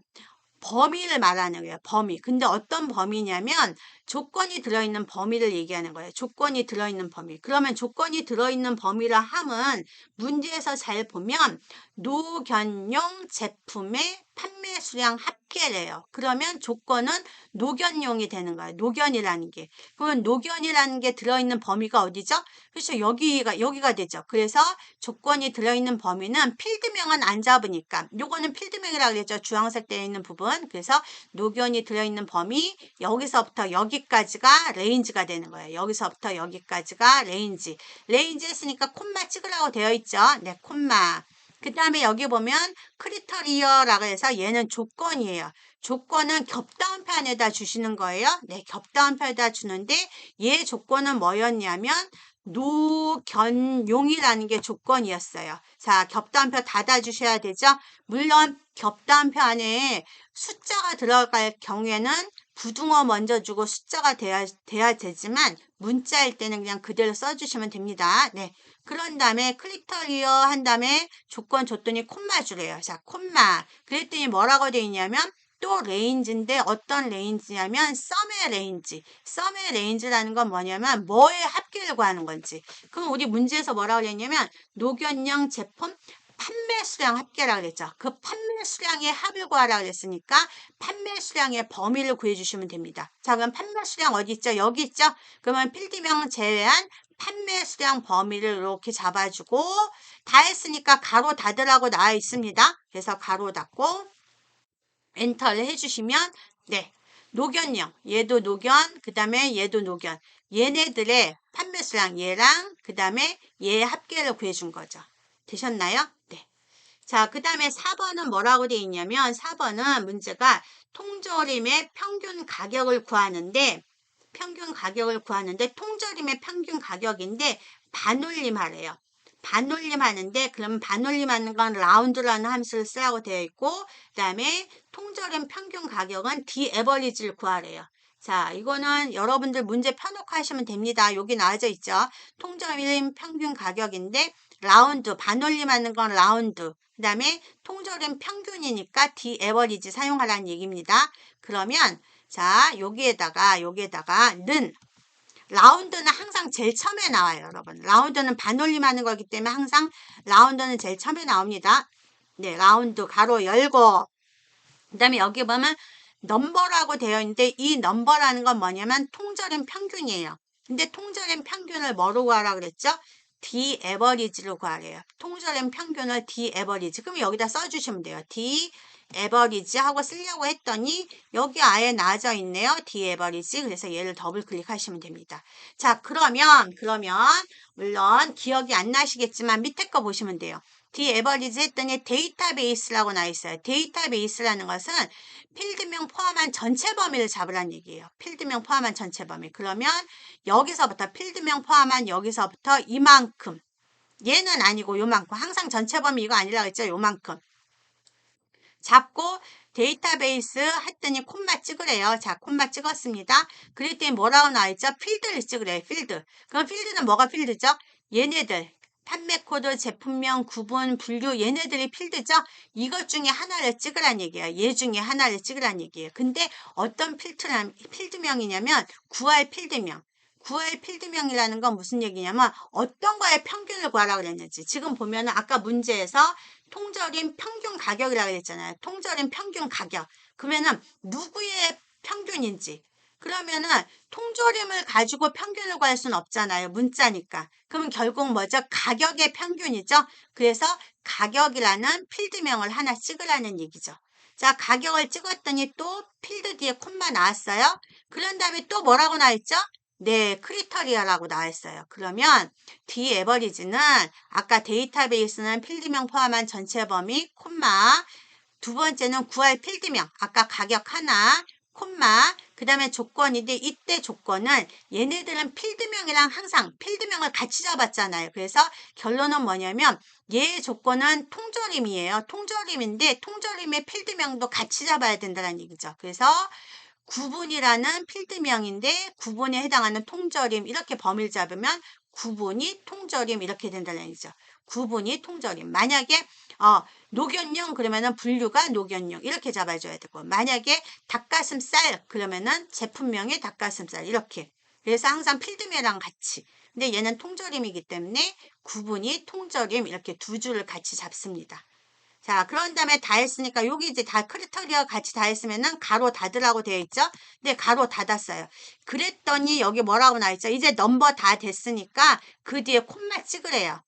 범위를 말하는 거예요. 범위. 근데 어떤 범위냐면 조건이 들어있는 범위를 얘기하는 거예요. 조건이 들어있는 범위. 그러면 조건이 들어있는 범위라 함은 문제에서 잘 보면 노견용 제품의 판매 수량 합계래요. 그러면 조건은 노견용이 되는 거예요. 노견이라는 게. 그러면 노견이라는 게 들어있는 범위가 어디죠? 그렇죠. 여기가 되죠. 그래서 조건이 들어있는 범위는 필드명은 안 잡으니까 요거는 필드명이라고 그랬죠. 주황색 되어 있는 부분. 그래서 노견이 들어있는 범위 여기서부터 여기까지가 레인지가 되는 거예요. 여기서부터 여기까지가 레인지 했으니까 콤마 찍으라고 되어 있죠. 네, 콤마. 그 다음에 여기 보면 크리터리어라고 해서 얘는 조건이에요. 조건은 겹다음표 안에다 주시는 거예요. 네, 겹다음표에다 주는데 얘 조건은 뭐였냐면 노견용이라는 게 조건이었어요. 자, 겹다음표 닫아주셔야 되죠. 물론 겹다음표 안에 숫자가 들어갈 경우에는 부등호 먼저 주고 숫자가 돼야 되지만 문자일 때는 그냥 그대로 써주시면 됩니다. 네. 그런 다음에 클릭터리어 한 다음에 조건 줬더니 콤마 주래요. 자, 콤마. 그랬더니 뭐라고 되어 있냐면 또 레인지인데 어떤 레인지냐면 썸의 레인지. 썸의 레인지라는 건 뭐냐면 뭐의 합계를 구하는 건지. 그럼 우리 문제에서 뭐라고 그랬냐면 노견용 제품 판매 수량 합계라고 그랬죠. 그 판매 수량의 합을 구하라고 그랬으니까 판매 수량의 범위를 구해주시면 됩니다. 자, 그럼 판매 수량 어디 있죠? 여기 있죠? 그러면 필드명 제외한 판매 수량 범위를 이렇게 잡아주고 다 했으니까 가로 닫으라고 나와 있습니다. 그래서 가로 닫고 엔터를 해주시면 네, 노견형 얘도 노견 그 다음에 얘도 노견 얘네들의 판매 수량 얘랑 그 다음에 얘의 합계를 구해준 거죠. 되셨나요? 네. 자, 그 다음에 4번은 뭐라고 되어 있냐면 4번은 문제가 통조림의 평균 가격을 구하는데 통조림의 평균 가격인데 반올림 하래요. 반올림 하는데 그럼 반올림 하는 건 라운드라는 함수를 쓰라고 되어 있고 그 다음에 통조림 평균 가격은 디에버리지를 구하래요. 자, 이거는 여러분들 문제 펴놓고 하시면 됩니다. 여기 나와져 있죠. 통조림 평균 가격인데 라운드, 반올림 하는 건 라운드. 그 다음에 통조림 평균이니까 디에버리지 사용하라는 얘기입니다. 그러면 자, 여기에다가 는 라운드는 항상 제일 처음에 나와요, 여러분. 라운드는 반올림 하는 거기 때문에 항상 라운드는 제일 처음에 나옵니다. 네, 라운드 가로 열고 그 다음에 여기 보면 넘버라고 되어 있는데 이 넘버라는 건 뭐냐면 통조림 평균이에요. 근데 통조림 평균을 뭐로 구하라고 그랬죠? 디에버리지로 구하래요. 통조림 평균을 디에버리지. 그럼 여기다 써주시면 돼요. 디에버리지 하고 쓰려고 했더니 여기 아예 나와져 있네요. 디에버리지. 그래서 얘를 더블 클릭하시면 됩니다. 자, 그러면 물론 기억이 안 나시겠지만 밑에 거 보시면 돼요. 디에버리지 했더니 데이터베이스라고 나와 있어요. 데이터베이스라는 것은 필드명 포함한 전체 범위를 잡으란 얘기예요. 필드명 포함한 전체 범위. 그러면 여기서부터 필드명 포함한 여기서부터 이만큼. 얘는 아니고 요만큼. 항상 전체 범위 이거 아니라고 했죠. 요만큼. 잡고 데이터베이스 했더니 콤마 찍으래요. 자, 콤마 찍었습니다. 그랬더니 뭐라고 나와있죠? 필드를 찍으래요. 필드. 그럼 필드는 뭐가 필드죠? 얘네들. 판매 코드, 제품명, 구분, 분류 얘네들이 필드죠? 이것 중에 하나를 찍으란 얘기예요. 얘 중에 하나를 찍으란 얘기예요. 근데 어떤 필드명이냐면 9할 필드명. 9할 필드명이라는 건 무슨 얘기냐면 어떤 거에 평균을 구하라고 그랬는지. 지금 보면은 아까 문제에서 통절임 평균 가격이라고 했잖아요. 통절임 평균 가격. 그러면은 누구의 평균인지. 그러면은 통조림을 가지고 평균을 구할 수는 없잖아요. 문자니까. 그러면 결국 뭐죠? 가격의 평균이죠. 그래서 가격이라는 필드명을 하나 찍으라는 얘기죠. 자, 가격을 찍었더니 또 필드 뒤에 콤마 나왔어요. 그런 다음에 또 뭐라고 나와있죠? 네, 크리터리아라고 나와있어요. 그러면 뒤 에버리지는 아까 데이터베이스는 필드명 포함한 전체 범위, 콤마. 두 번째는 구할 필드명. 아까 가격 하나, 콤마. 그 다음에 조건인데 이때 조건은 얘네들은 필드명이랑 항상 필드명을 같이 잡았잖아요. 그래서 결론은 뭐냐면 얘의 조건은 통조림이에요. 통조림인데 통조림의 필드명도 같이 잡아야 된다는 얘기죠. 그래서 구분이라는 필드명인데 구분에 해당하는 통조림 이렇게 범위를 잡으면 구분이 통조림 이렇게 된다는 얘기죠. 구분이 통조림. 만약에 녹연용 그러면은 분류가 녹연용 이렇게 잡아줘야 되고 만약에 닭가슴살 그러면은 제품명의 닭가슴살 이렇게. 그래서 항상 필드명이랑 같이. 근데 얘는 통조림이기 때문에 구분이 통조림 이렇게 두 줄을 같이 잡습니다. 자, 그런 다음에 다 했으니까 여기 이제 다 크리터리아 같이 다 했으면은 가로 닫으라고 되어 있죠? 근데 가로 닫았어요. 그랬더니 여기 뭐라고 나와 있죠? 이제 넘버 다 됐으니까 그 뒤에 콤마 찍으래요.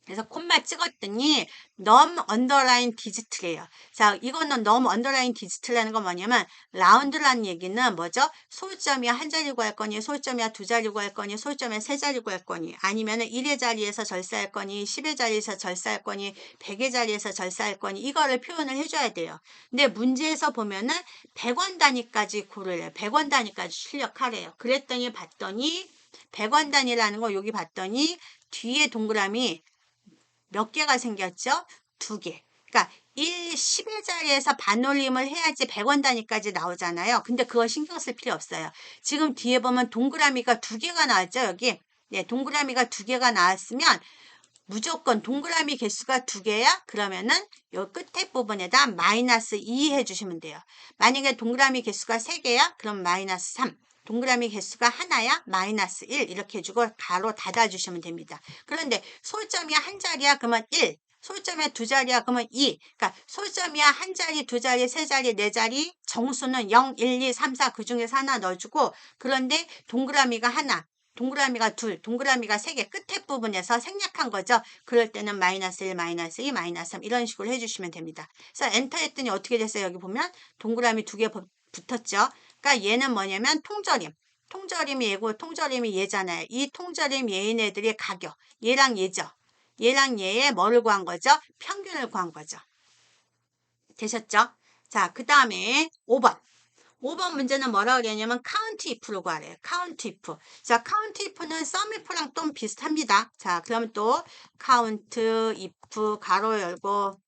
그래서 콤마 찍었더니 넘 언더라인 디지트래요. 자, 이거는 넘 언더라인 디지트라는 건 뭐냐면 라운드라는 얘기는 뭐죠? 소점이야 한 자리고 할 거니, 소점이야 두 자리고 할 거니, 소점이야 세 자리고 할 거니, 아니면 1의 자리에서 절사할 거니, 10의 자리에서 절사할 거니, 100의 자리에서 절사할 거니 이거를 표현을 해줘야 돼요. 근데 문제에서 보면은 100원 단위까지 고르래요. 100원 단위까지 출력하래요. 그랬더니 봤더니 100원 단위라는 거 여기 봤더니 뒤에 동그라미 몇 개가 생겼죠? 두 개. 그러니까 10의 자리에서 반올림을 해야지 100원 단위까지 나오잖아요. 근데 그거 신경 쓸 필요 없어요. 지금 뒤에 보면 동그라미가 두 개가 나왔죠, 여기. 네, 동그라미가 두 개가 나왔으면 무조건 동그라미 개수가 두 개야? 그러면은 요 끝에 부분에다 마이너스 2 해주시면 돼요. 만약에 동그라미 개수가 세 개야? 그럼 마이너스 3. 동그라미 개수가 하나야? 마이너스 1 이렇게 해주고 가로 닫아주시면 됩니다. 그런데 솔점이야 한 자리야? 그러면 1. 솔점이야 두 자리야? 그러면 2. 그러니까 솔점이야 한 자리, 두 자리, 세 자리, 네 자리 정수는 0, 1, 2, 3, 4 그중에서 하나 넣어주고 그런데 동그라미가 하나. 동그라미가 둘, 동그라미가 세 개 끝에 부분에서 생략한 거죠. 그럴 때는 마이너스 1, 마이너스 2, 마이너스 3 이런 식으로 해주시면 됩니다. 그래서 엔터 했더니 어떻게 됐어요? 여기 보면 동그라미 두 개 붙었죠. 그러니까 얘는 뭐냐면 통조림. 통조림이 얘고 통조림이 얘잖아요. 이 통조림 얘네들의 가격. 얘랑 얘죠. 얘랑 얘의 뭐를 구한 거죠? 평균을 구한 거죠. 되셨죠? 자, 그 다음에 5번. 5번 문제는 뭐라고 그랬냐면 카운트 if로 구하래요. 카운트 if. 자, 카운트 if는 sum if랑 좀 비슷합니다. 자, 그러면 또 카운트 if 가로 열고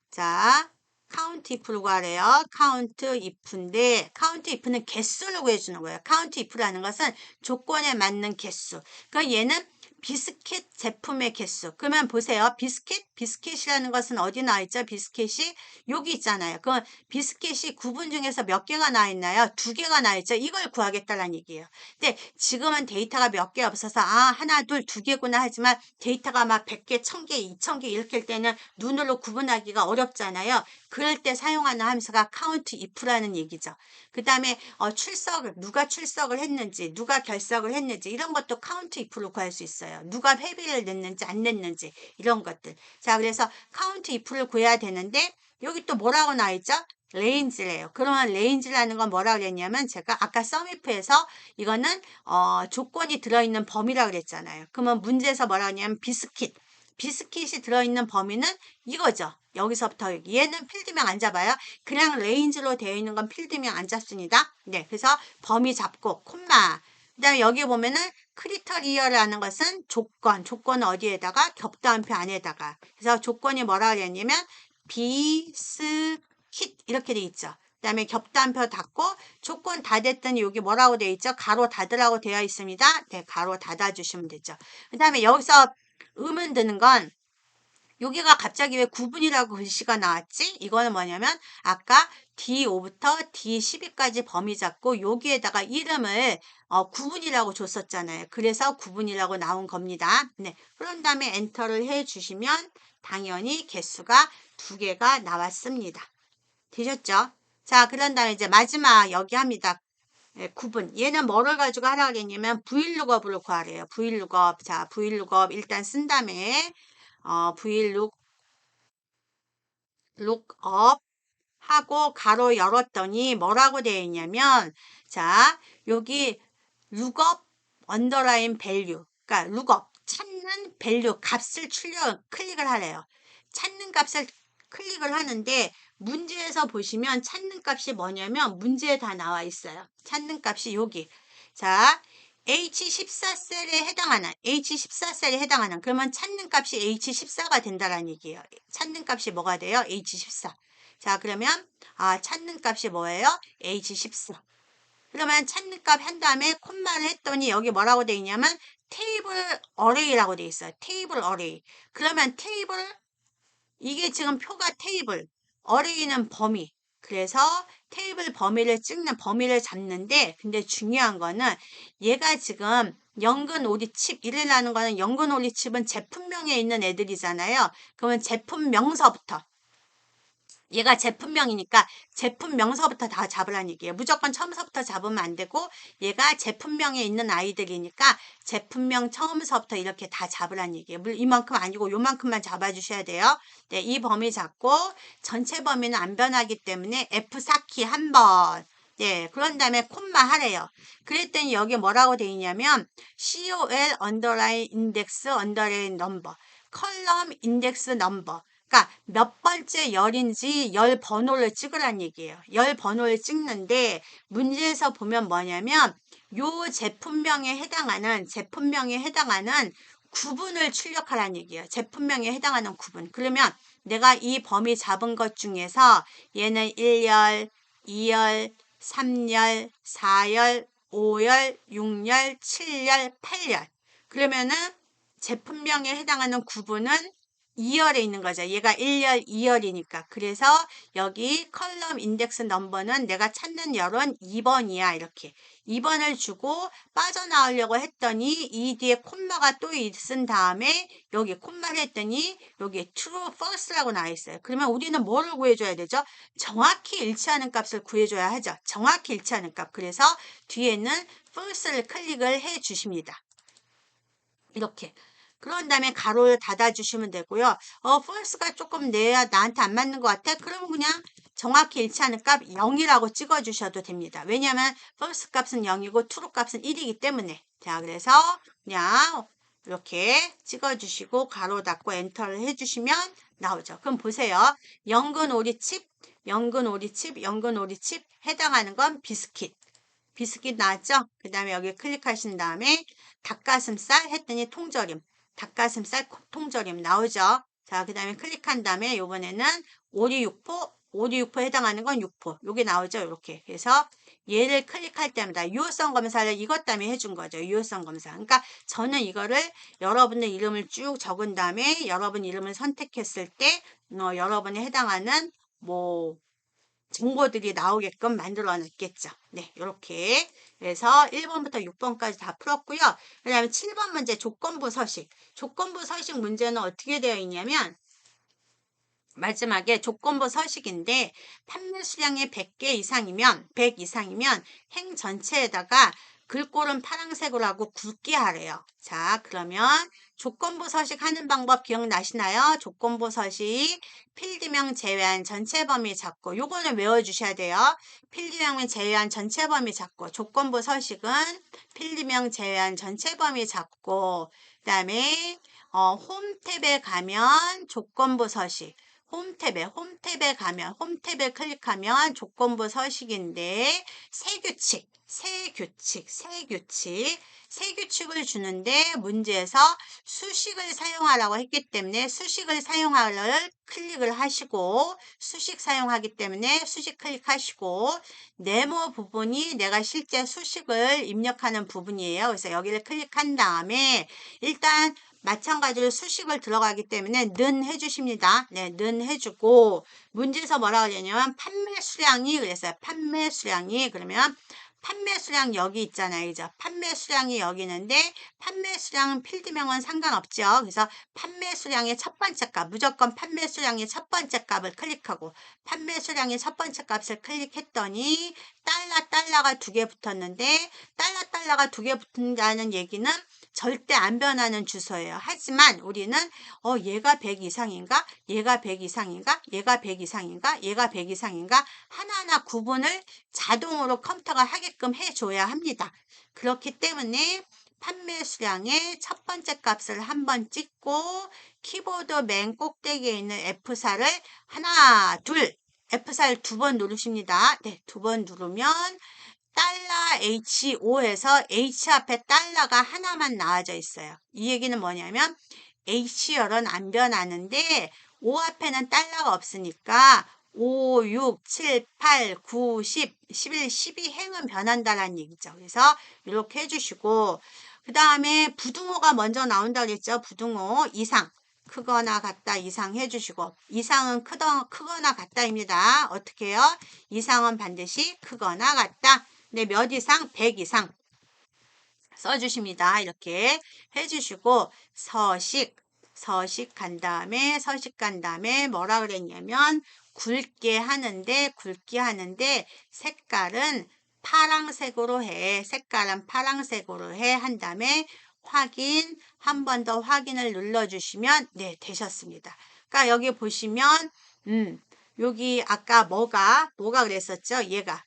자, 카운트 if로 구하래요. 카운트 if인데 카운트 if는 개수를 구해주는 거예요. 카운트 if라는 것은 조건에 맞는 개수. 그러니까 얘는 비스킷 제품의 개수. 그러면 보세요. 비스킷이라는 것은 어디 나와 있죠? 비스킷이 여기 있잖아요. 그 비스킷이 9분 중에서 몇 개가 나와 있나요? 2개가 나와 있죠. 이걸 구하겠다는 얘기예요. 근데 지금은 데이터가 몇 개 없어서 하나, 둘, 2개구나 하지만 데이터가 막 100개, 1000개, 2000개 이렇게 할 때는 눈으로 구분하기가 어렵잖아요. 그럴 때 사용하는 함수가 count if라는 얘기죠. 그 다음에 누가 출석을 했는지, 누가 결석을 했는지 이런 것도 count if로 구할 수 있어요. 누가 회비를 냈는지 안 냈는지 이런 것들. 자, 그래서 count if를 구해야 되는데 여기 또 뭐라고 나와 있죠? 레인지래요. 그러면 레인지라는 건 뭐라고 그랬냐면 제가 아까 sum if에서 이거는 조건이 들어있는 범위라고 그랬잖아요. 그러면 문제에서 뭐라고 하냐면 비스킷. 비스킷이 들어있는 범위는 이거죠. 여기서부터 여기. 얘는 필드명 안 잡아요. 그냥 레인지로 되어 있는 건 필드명 안 잡습니다. 네, 그래서 범위 잡고 콤마. 그다음에 여기 보면은 크리터리어라는 것은 조건은 어디에다가 격다음표 안에다가. 그래서 조건이 뭐라 그랬냐면 비스킷 이렇게 돼 있죠. 그다음에 격다음표 닫고 조건 다 됐더니 여기 뭐라고 되어 있죠? 가로 닫으라고 되어 있습니다. 네, 가로 닫아 주시면 되죠. 그다음에 여기서 의문 드는 건 여기가 갑자기 왜 9분이라고 글씨가 나왔지? 이거는 뭐냐면 아까 D5부터 D12까지 범위 잡고 여기에다가 이름을 9분이라고 줬었잖아요. 그래서 9분이라고 나온 겁니다. 네. 그런 다음에 엔터를 해 주시면 당연히 개수가 2개가 나왔습니다. 되셨죠? 자, 그런 다음에 이제 마지막 여기 합니다. 9분. 얘는 뭐를 가지고 하라고 했냐면 VLOOKUP으로 구하래요. VLOOKUP. 자, VLOOKUP 일단 쓴 다음에 VLOOKUP 하고 가로 열었더니 뭐라고 되어 있냐면 자, 여기 lookup underline value. 그러니까 lookup 찾는 value 값을 클릭을 하래요. 찾는 값을 클릭을 하는데 문제에서 보시면 찾는 값이 뭐냐면 문제에 다 나와 있어요. 찾는 값이 여기. 자, H14셀에 해당하는 그러면 찾는 값이 H14가 된다라는 얘기예요. 찾는 값이 뭐가 돼요? H14. 자, 그러면 찾는 값이 뭐예요? H14. 그러면 찾는 값 한 다음에 콤마를 했더니 여기 뭐라고 돼 있냐면 테이블 어레이라고 돼 있어요. 테이블 어레이. 그러면 이게 지금 표가 테이블, 어레이는 범위. 그래서 테이블 범위를 잡는데 근데 중요한 거는 얘가 지금 연근 오리칩 이래라는 거는 연근 오리칩은 제품명에 있는 애들이잖아요. 그러면 제품 명서부터 얘가 제품명이니까 제품 명서부터 다 잡으라는 얘기예요. 무조건 처음서부터 잡으면 안 되고 얘가 제품명에 있는 아이들이니까 제품명 처음서부터 이렇게 다 잡으라는 얘기예요. 물론 이만큼 아니고 요만큼만 잡아주셔야 돼요. 네, 이 범위 잡고 전체 범위는 안 변하기 때문에 F4키 한 번. 네, 그런 다음에 콤마 하래요. 그랬더니 여기 뭐라고 돼 있냐면 COL underline index underline number 컬럼 인덱스 넘버 그러니까 몇 번째 열인지 열 번호를 찍으란 얘기예요. 열 번호를 찍는데 문제에서 보면 뭐냐면 요 제품명에 해당하는 구분을 출력하라는 얘기예요. 제품명에 해당하는 구분. 그러면 내가 이 범위 잡은 것 중에서 얘는 1열, 2열, 3열, 4열, 5열, 6열, 7열, 8열. 그러면은 제품명에 해당하는 구분은 2열에 있는 거죠. 얘가 1열, 2열이니까. 그래서 여기 컬럼 인덱스 넘버는 내가 찾는 열은 2번이야. 이렇게. 2번을 주고 빠져나오려고 했더니 이 뒤에 콤마가 또 있은 다음에 여기 콤마를 했더니 여기 true, false라고 나와 있어요. 그러면 우리는 뭐를 구해줘야 되죠? 정확히 일치하는 값을 구해줘야 하죠. 정확히 일치하는 값. 그래서 뒤에는 false를 클릭을 해 주십니다. 이렇게. 그런 다음에 가로를 닫아주시면 되고요. false가 조금 나한테 안 맞는 것 같아? 그러면 그냥 정확히 일치하는 값 0이라고 찍어주셔도 됩니다. 왜냐하면 false 값은 0이고 true 값은 1이기 때문에. 자, 그래서 그냥 이렇게 찍어주시고 가로 닫고 엔터를 해주시면 나오죠. 그럼 보세요. 연근 오리칩 해당하는 건 비스킷 나왔죠? 그 다음에 여기 클릭하신 다음에 닭가슴살 했더니 통조림. 닭가슴살 통조림 나오죠? 자, 그 다음에 클릭한 다음에 요번에는 오리육포 해당하는 건 육포. 요게 나오죠? 이렇게. 그래서 얘를 클릭할 때마다 유효성 검사를 이것 때문에 해준 거죠. 유효성 검사. 그러니까 저는 이거를 여러분의 이름을 쭉 적은 다음에 여러분 이름을 선택했을 때 여러분이 해당하는 정보들이 나오게끔 만들어 놨겠죠. 네, 이렇게. 그래서 1번부터 6번까지 다 풀었고요. 그 다음에 7번 문제 조건부 서식. 조건부 서식 문제는 어떻게 되어 있냐면 마지막에 조건부 서식인데 판매 수량이 100 이상이면 행 전체에다가 글꼴은 파란색으로 하고 굵게 하래요. 자, 그러면 조건부 서식 하는 방법 기억나시나요? 조건부 서식 필드명 제외한 전체 범위 잡고 요거는 외워주셔야 돼요. 필드명 제외한 전체 범위 잡고 조건부 서식은 필드명 제외한 전체 범위 잡고 그다음에 홈 탭에 가면 조건부 서식. 홈탭에 가면, 홈탭에 클릭하면 조건부 서식인데, 새 규칙을 주는데, 문제에서 수식을 사용하라고 했기 때문에 수식을 사용하를 클릭을 하시고, 수식 사용하기 때문에 수식 클릭하시고, 네모 부분이 내가 실제 수식을 입력하는 부분이에요. 그래서 여기를 클릭한 다음에, 일단 마찬가지로 수식을 들어가기 때문에 는 해주십니다. 네, 는 해주고 문제에서 뭐라고 하냐면 판매 수량이 그랬어요. 판매 수량이 그러면 판매 수량 여기 있잖아요. 그죠? 판매 수량이 여기 있는데 판매 수량 필드명은 상관없죠. 그래서 판매 수량의 첫 번째 값, 무조건 판매 수량의 첫 번째 값을 클릭하고 판매 수량의 첫 번째 값을 클릭했더니 달러가 두 개 붙었는데 달러가 두 개 붙는다는 얘기는 절대 안 변하는 주소예요. 하지만 우리는 얘가 100 이상인가? 얘가 100 이상인가? 얘가 100 이상인가? 얘가 100 이상인가? 하나하나 구분을 자동으로 컴퓨터가 하게끔 해줘야 합니다. 그렇기 때문에 판매 수량의 첫 번째 값을 한번 찍고 키보드 맨 꼭대기에 있는 F4를 하나, 둘, F4를 두 번 누르십니다. 네, 두 번 누르면 $H5에서 H 앞에 달러가 하나만 나와져 있어요. 이 얘기는 뭐냐면 H열은 안 변하는데 O 앞에는 달러가 없으니까 5, 6, 7, 8, 9, 10, 11, 12행은 변한다는 얘기죠. 그래서 이렇게 해주시고 그 다음에 부등호가 먼저 나온다고 그랬죠. 부등호 이상. 크거나 같다 이상 해주시고 이상은 크거나 같다입니다. 어떻게 해요? 이상은 반드시 크거나 같다. 네, 몇 이상? 100 이상 써주십니다. 이렇게 해주시고 서식 간 다음에 뭐라 그랬냐면 굵게 하는데 색깔은 파랑색으로 해. 한 다음에 확인 한 번 더 확인을 눌러주시면 네, 되셨습니다. 그러니까 여기 보시면 여기 아까 뭐가 그랬었죠? 얘가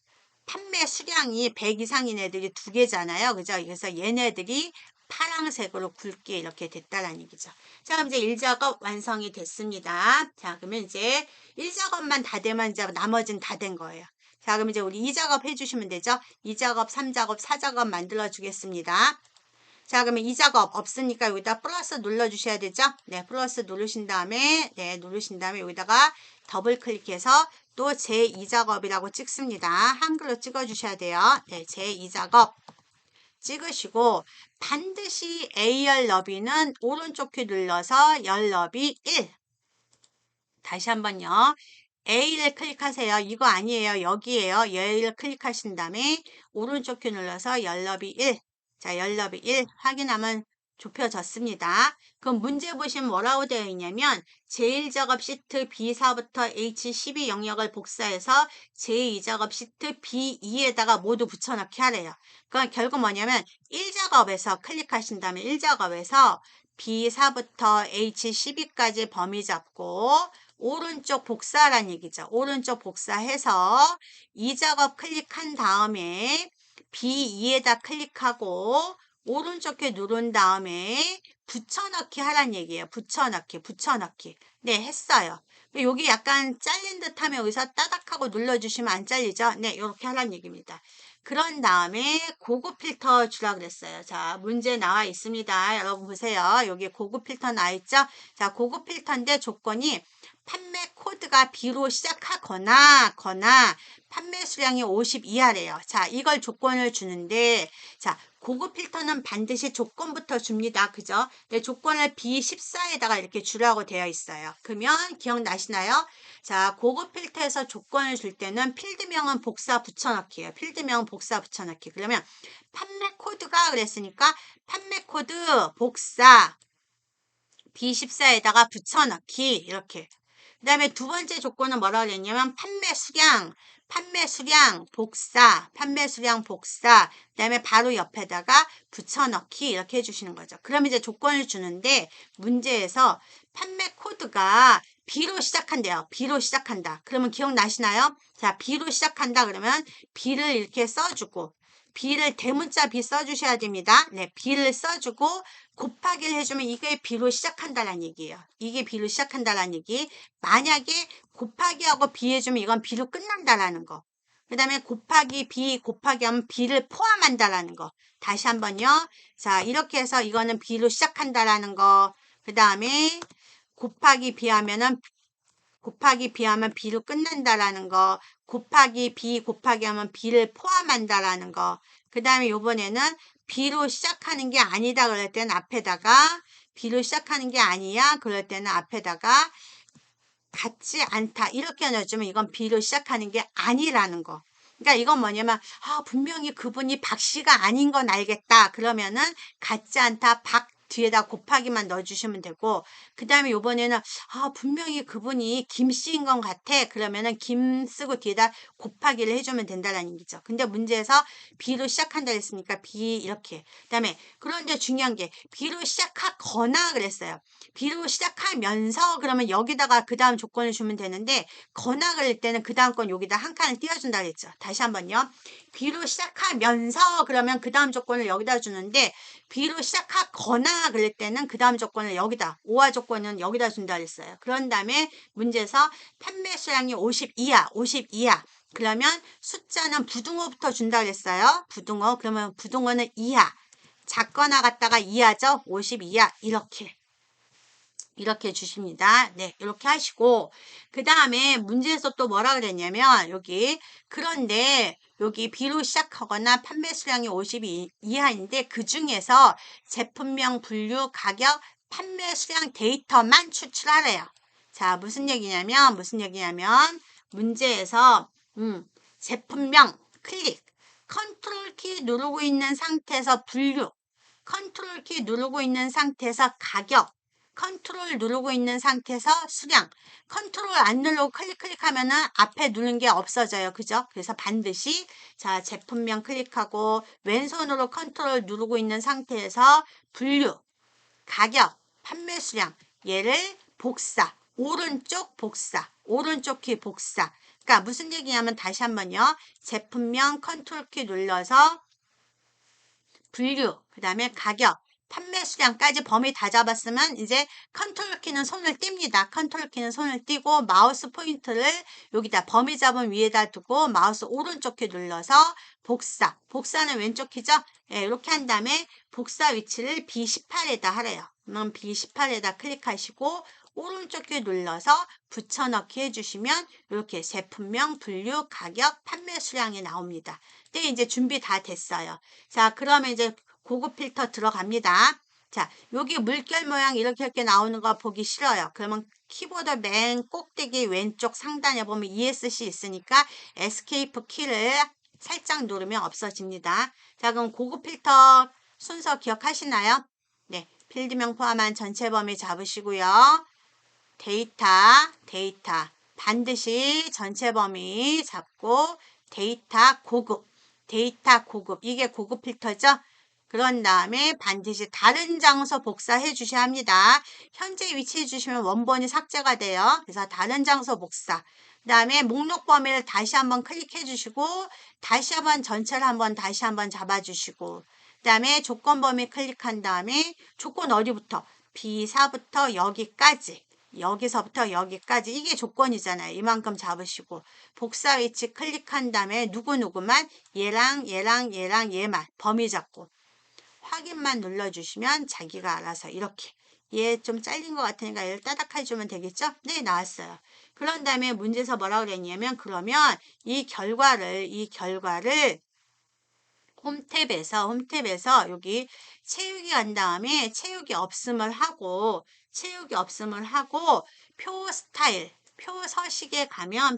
판매 수량이 100 이상인 애들이 두 개잖아요. 그죠? 그래서 얘네들이 파랑색으로 굵게 이렇게 됐다라는 얘기죠. 자, 그럼 이제 1작업 완성이 됐습니다. 자, 그러면 이제 1작업만 다 되면 이제 나머지는 다 된 거예요. 자, 그럼 이제 우리 2작업 해주시면 되죠. 2작업, 3작업, 4작업 만들어 주겠습니다. 자, 그러면 2작업 없으니까 여기다 플러스 눌러주셔야 되죠. 네, 플러스 누르신 다음에 여기다가 더블 클릭해서 또 제2작업이라고 찍습니다. 한글로 찍어주셔야 돼요. 네, 제2작업 찍으시고 반드시 A열 너비는 오른쪽 키 눌러서 열 너비 1. 다시 한번요. A를 클릭하세요. 이거 아니에요. 여기에요. A를 클릭하신 다음에 오른쪽 키 눌러서 열 너비 1. 자, 열 너비 1 확인하면 좁혀졌습니다. 그럼 문제 보시면 뭐라고 되어 있냐면 제1작업 시트 B4부터 H12 영역을 복사해서 제2작업 시트 B2에다가 모두 붙여넣기 하래요. 그건 결국 뭐냐면 1작업에서 클릭하신 다음에 1작업에서 B4부터 H12까지 범위 잡고 오른쪽 복사란 얘기죠. 오른쪽 복사해서 2작업 클릭한 다음에 B2에다 클릭하고 오른쪽 키 누른 다음에 붙여넣기 하란 얘기예요. 붙여넣기. 네, 했어요. 여기 약간 잘린 듯 하면 여기서 따닥하고 눌러주시면 안 잘리죠? 네, 이렇게 하란 얘기입니다. 그런 다음에 고급 필터 주라 그랬어요. 자, 문제 나와 있습니다. 여러분 보세요. 여기 고급 필터 나와 있죠? 자, 고급 필터인데 조건이 판매 코드가 B로 시작하거나 판매 수량이 50 이하래요. 자, 이걸 조건을 주는데 자, 고급 필터는 반드시 조건부터 줍니다. 그죠? 네, 조건을 B14에다가 이렇게 주라고 되어 있어요. 그러면 기억나시나요? 자, 고급 필터에서 조건을 줄 때는 필드명은 복사 붙여넣기예요. 필드명은 복사 붙여넣기. 그러면 판매 코드가 그랬으니까 판매 코드 복사 B14에다가 붙여넣기 이렇게. 그 다음에 두 번째 조건은 뭐라고 그랬냐면 판매 수량 복사 그 다음에 바로 옆에다가 붙여넣기 이렇게 해주시는 거죠. 그럼 이제 조건을 주는데 문제에서 판매 코드가 B로 시작한대요. B로 시작한다. 그러면 기억나시나요? 자, B로 시작한다 그러면 B를 이렇게 써주고 B를 대문자 B 써주셔야 됩니다. 네, B를 써주고 곱하기를 해주면 이게 B로 시작한다는 얘기예요. 이게 B로 시작한다는 얘기. 만약에 곱하기하고 B 해주면 이건 B로 끝난다라는 거. 그 다음에 곱하기 B 곱하기 하면 B를 포함한다라는 거. 다시 한번요. 자, 이렇게 해서 이거는 B로 시작한다라는 거. 그 다음에 곱하기 B 하면은 곱하기 B 하면 B로 끝난다라는 거. 곱하기 B 곱하기 하면 B를 포함한다라는 거. 그 다음에 요번에는 B로 시작하는 게 아니다 그럴 때는 앞에다가 B로 시작하는 게 아니야 그럴 때는 앞에다가 같지 않다 이렇게 넣어주면 이건 B로 시작하는 게 아니라는 거. 그러니까 이건 뭐냐면 분명히 그분이 박 씨가 아닌 건 알겠다. 그러면은 같지 않다 박 뒤에다 곱하기만 넣어주시면 되고 그 다음에 요번에는 분명히 그분이 김 씨인 것 같아. 그러면은 김 쓰고 뒤에다 곱하기를 해주면 된다는 얘기죠. 근데 문제에서 B로 시작한다 했으니까 B 이렇게. 그 다음에 그런데 중요한 게 B로 시작하거나 그랬어요. B로 시작하면서 그러면 여기다가 그 다음 조건을 주면 되는데 거나 그럴 때는 그 다음 건 여기다 한 칸을 띄워준다 그랬죠. 다시 한번요. B로 시작하면서 그러면 그 다음 조건을 여기다 주는데 B로 시작하거나 그럴 때는 그 다음 조건을 여기다 5화 조건은 여기다 준다 그랬어요. 그런 다음에 문제에서 판매 수량이 50 이하 50 이하 그러면 숫자는 부등호부터 준다 그랬어요. 부등호 그러면 부등호는 이하 작거나 같다가 이하죠. 50 이하 이렇게 주십니다. 네, 이렇게 하시고 그 다음에 문제에서 또 뭐라 그랬냐면 여기 그런데 여기 B로 시작하거나 판매 수량이 50 이하인데 그 중에서 제품명, 분류, 가격, 판매 수량 데이터만 추출하래요. 자, 무슨 얘기냐면 문제에서 제품명 클릭 컨트롤 키 누르고 있는 상태에서 분류 컨트롤 키 누르고 있는 상태에서 가격 컨트롤 누르고 있는 상태에서 수량 컨트롤 안 누르고 클릭하면은 앞에 누른 게 없어져요. 그죠? 그래서 반드시 자 제품명 클릭하고 왼손으로 컨트롤 누르고 있는 상태에서 분류 가격 판매 수량 얘를 복사 오른쪽 복사 오른쪽 키 복사 그러니까 무슨 얘기냐면 다시 한번요. 제품명 컨트롤 키 눌러서 분류 그 다음에 가격 판매 수량까지 범위 다 잡았으면 이제 컨트롤 키는 손을 띱니다. 컨트롤 키는 손을 띄고 마우스 포인트를 여기다 범위 잡은 위에다 두고 마우스 오른쪽 키 눌러서 복사. 복사는 왼쪽 키죠? 예, 이렇게 한 다음에 복사 위치를 B18에다 하래요. 그럼 B18에다 클릭하시고 오른쪽 키 눌러서 붙여넣기 해주시면 이렇게 제품명, 분류, 가격, 판매 수량이 나옵니다. 네, 이제 준비 다 됐어요. 자, 그러면 이제 고급 필터 들어갑니다. 자, 여기 물결 모양 이렇게 나오는 거 보기 싫어요. 그러면 키보드 맨 꼭대기 왼쪽 상단에 보면 ESC 있으니까 에스케이프 키를 살짝 누르면 없어집니다. 자, 그럼 고급 필터 순서 기억하시나요? 네, 필드명 포함한 전체 범위 잡으시고요. 데이터 반드시 전체 범위 잡고 데이터 고급 이게 고급 필터죠. 그런 다음에 반드시 다른 장소 복사해 주셔야 합니다. 현재 위치해 주시면 원본이 삭제가 돼요. 그래서 다른 장소 복사. 그 다음에 목록 범위를 다시 한번 클릭해 주시고 다시 한번 전체를 다시 한번 잡아 주시고 그 다음에 조건 범위 클릭한 다음에 조건 어디부터? B4부터 여기까지 여기서부터 여기까지 이게 조건이잖아요. 이만큼 잡으시고 복사 위치 클릭한 다음에 누구누구만 얘랑 얘만 범위 잡고 확인만 눌러주시면 자기가 알아서 이렇게 얘 좀 잘린 것 같으니까 얘를 따닥 해주면 되겠죠? 네, 나왔어요. 그런 다음에 문제에서 뭐라고 그랬냐면 그러면 이 결과를 홈탭에서 여기 채우기 한 다음에 채우기 없음을 하고 표 스타일 표 서식에 가면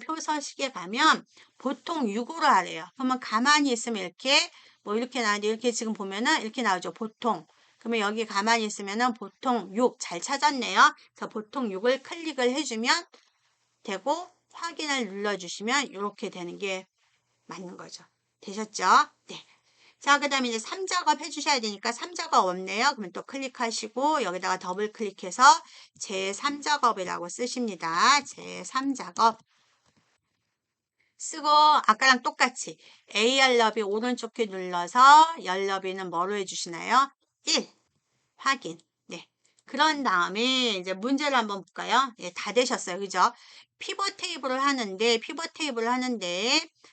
보통 6으로 하래요. 그러면 가만히 있으면 이렇게 이렇게 나오는데 이렇게 지금 보면은 이렇게 나오죠. 보통. 그러면 여기 가만히 있으면은 보통 6 잘 찾았네요. 그래서 보통 6을 클릭을 해주면 되고 확인을 눌러주시면 이렇게 되는 게 맞는 거죠. 되셨죠? 네. 자, 그 다음에 이제 3작업 해주셔야 되니까 3작업 없네요. 그러면 또 클릭하시고 여기다가 더블 클릭해서 제3작업이라고 쓰십니다. 제3작업. 쓰고 아까랑 똑같이 A 열너비 오른쪽 키 눌러서 열너비는 뭐로 해주시나요? 1 확인. 네. 그런 다음에 이제 문제를 한번 볼까요? 예, 다 되셨어요. 그죠? 피벗 테이블을 하는데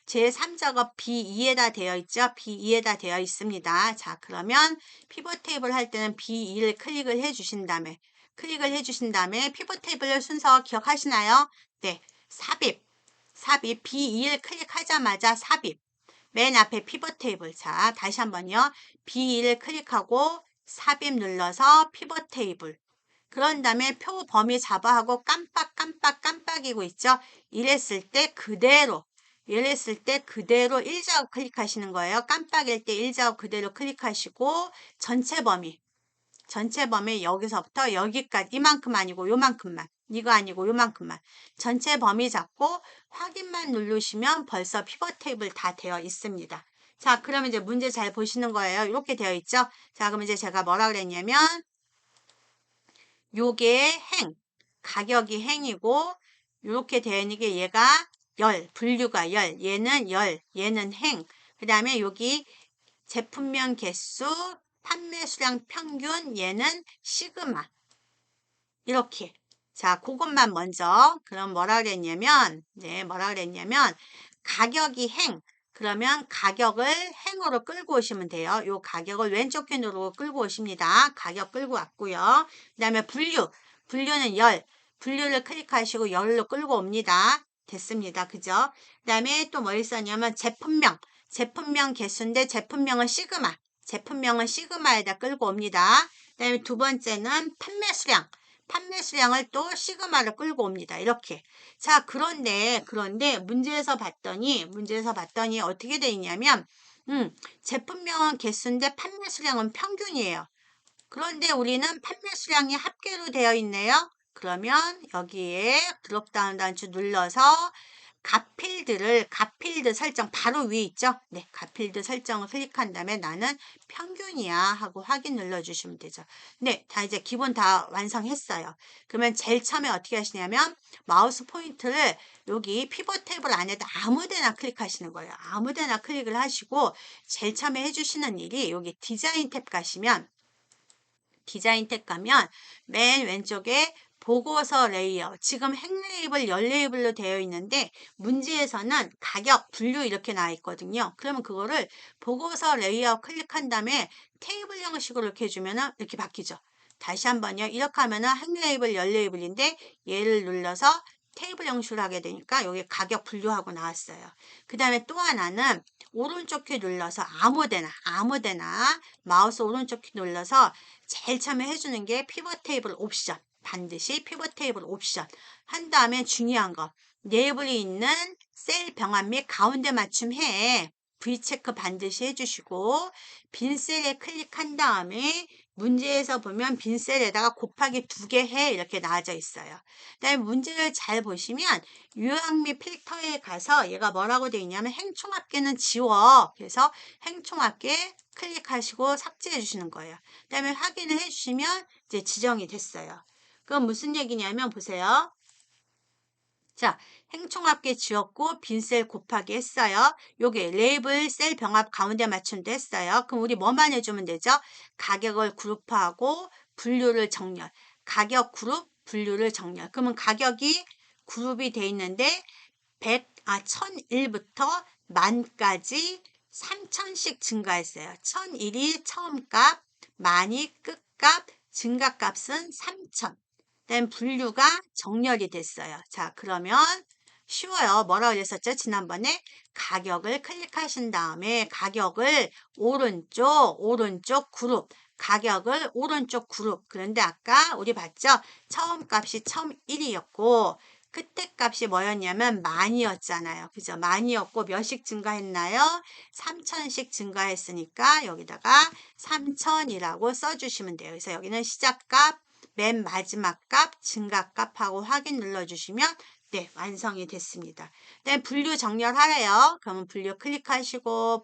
제3작업 B2에다 되어 있죠? B2에다 되어 있습니다. 자, 그러면 피벗 테이블 할 때는 B2를 클릭을 해 주신 다음에 피벗 테이블 순서 기억하시나요? 네. 삽입 B2를 클릭하자마자 삽입. 맨 앞에 피벗 테이블. 자, 다시 한번요. B2를 클릭하고 삽입 눌러서 피벗 테이블. 그런 다음에 표 범위 잡아하고 깜빡이고 있죠. 이랬을 때 그대로 일자로 클릭하시는 거예요. 깜빡일 때 일자로 그대로 클릭하시고 전체 범위 여기서부터 여기까지 이만큼 아니고 요만큼만 이거 아니고 요만큼만 전체 범위 잡고 확인만 누르시면 벌써 피벗 테이블 다 되어 있습니다. 자, 그러면 이제 문제 잘 보시는 거예요. 이렇게 되어 있죠. 자, 그럼 이제 제가 뭐라 그랬냐면 요게 가격이 행이고 이렇게 되어 있는 게 얘가 분류가 얘는 행. 그 다음에 여기 제품명 개수, 판매 수량 평균, 얘는 시그마. 이렇게. 자, 그것만 먼저. 그럼 뭐라 그랬냐면, 가격이 그러면 가격을 행으로 끌고 오시면 돼요. 요 가격을 왼쪽 캔으로 끌고 오십니다. 가격 끌고 왔고요. 그 다음에 분류는 분류를 클릭하시고 열로 끌고 옵니다. 됐습니다. 그죠? 그 다음에 또 뭐 있었냐면 제품명 개수인데 제품명은 시그마에다 끌고 옵니다. 그 다음에 두 번째는 판매 수량을 또 시그마를 끌고 옵니다. 이렇게. 자, 그런데 문제에서 봤더니 어떻게 돼 있냐면 제품명은 개수인데 판매 수량은 평균이에요. 그런데 우리는 판매 수량이 합계로 되어 있네요. 그러면 여기에 드롭다운 단추 눌러서 갓필드 설정 바로 위에 있죠? 네, 갓필드 설정을 클릭한 다음에 나는 평균이야 하고 확인 눌러주시면 되죠. 네, 다 이제 기본 다 완성했어요. 그러면 제일 처음에 어떻게 하시냐면 마우스 포인트를 여기 피벗 테이블 안에다 아무데나 클릭하시는 거예요. 아무데나 클릭을 하시고 제일 처음에 해주시는 일이 여기 디자인 탭 가면 맨 왼쪽에 보고서 레이아웃. 지금 행 레이블, 열 레이블로 되어 있는데 문제에서는 가격, 분류 이렇게 나와 있거든요. 그러면 그거를 보고서 레이아웃 클릭한 다음에 테이블 형식으로 이렇게 해주면 이렇게 바뀌죠. 다시 한번요. 이렇게 하면은 행 레이블, 열 레이블인데 얘를 눌러서 테이블 형식으로 하게 되니까 여기 가격 분류하고 나왔어요. 그 다음에 또 하나는 오른쪽 키 눌러서 아무데나 마우스 오른쪽 키 눌러서 제일 처음에 해주는 게 피벗 테이블 옵션. 반드시 피벗 테이블 옵션 한 다음에 중요한 거 레이블이 있는 셀 병합 및 가운데 맞춤 해. V체크 반드시 해주시고 빈 셀에 클릭한 다음에 문제에서 보면 빈 셀에다가 곱하기 2개 해 이렇게 나와져 있어요. 그다음에 문제를 잘 보시면 유형 및 필터에 가서 얘가 뭐라고 되어 있냐면 행총합계는 지워. 그래서 행총합계 클릭하시고 삭제해 주시는 거예요. 그다음에 확인을 해주시면 이제 지정이 됐어요. 그건 무슨 얘기냐면 보세요. 자, 행총합계 지웠고 빈셀 곱하기 했어요. 요게 레이블 셀 병합 가운데 맞춘다 했어요. 그럼 우리 뭐만 해주면 되죠? 가격을 그룹하고 분류를 정렬. 가격 그룹 분류를 정렬. 그러면 가격이 그룹이 돼 있는데 1001부터 만까지 3000씩 증가했어요. 1001이 처음 값, 만이 끝값, 증가값은 3000. 그다음 분류가 정렬이 됐어요. 자, 그러면 쉬워요. 뭐라고 그랬었죠? 지난번에 가격을 클릭하신 다음에 가격을 오른쪽 그룹 가격을 오른쪽 그룹. 그런데 아까 우리 봤죠? 처음 값이 1001이었고 끝에 값이 뭐였냐면 만이었잖아요. 그죠? 만이었고 몇씩 증가했나요? 3000씩 증가했으니까 여기다가 3000이라고 써주시면 돼요. 그래서 여기는 시작값 맨 마지막 값, 증가값하고 확인 눌러주시면 네, 완성이 됐습니다. 네, 분류 정렬하래요. 그러면 분류 클릭하시고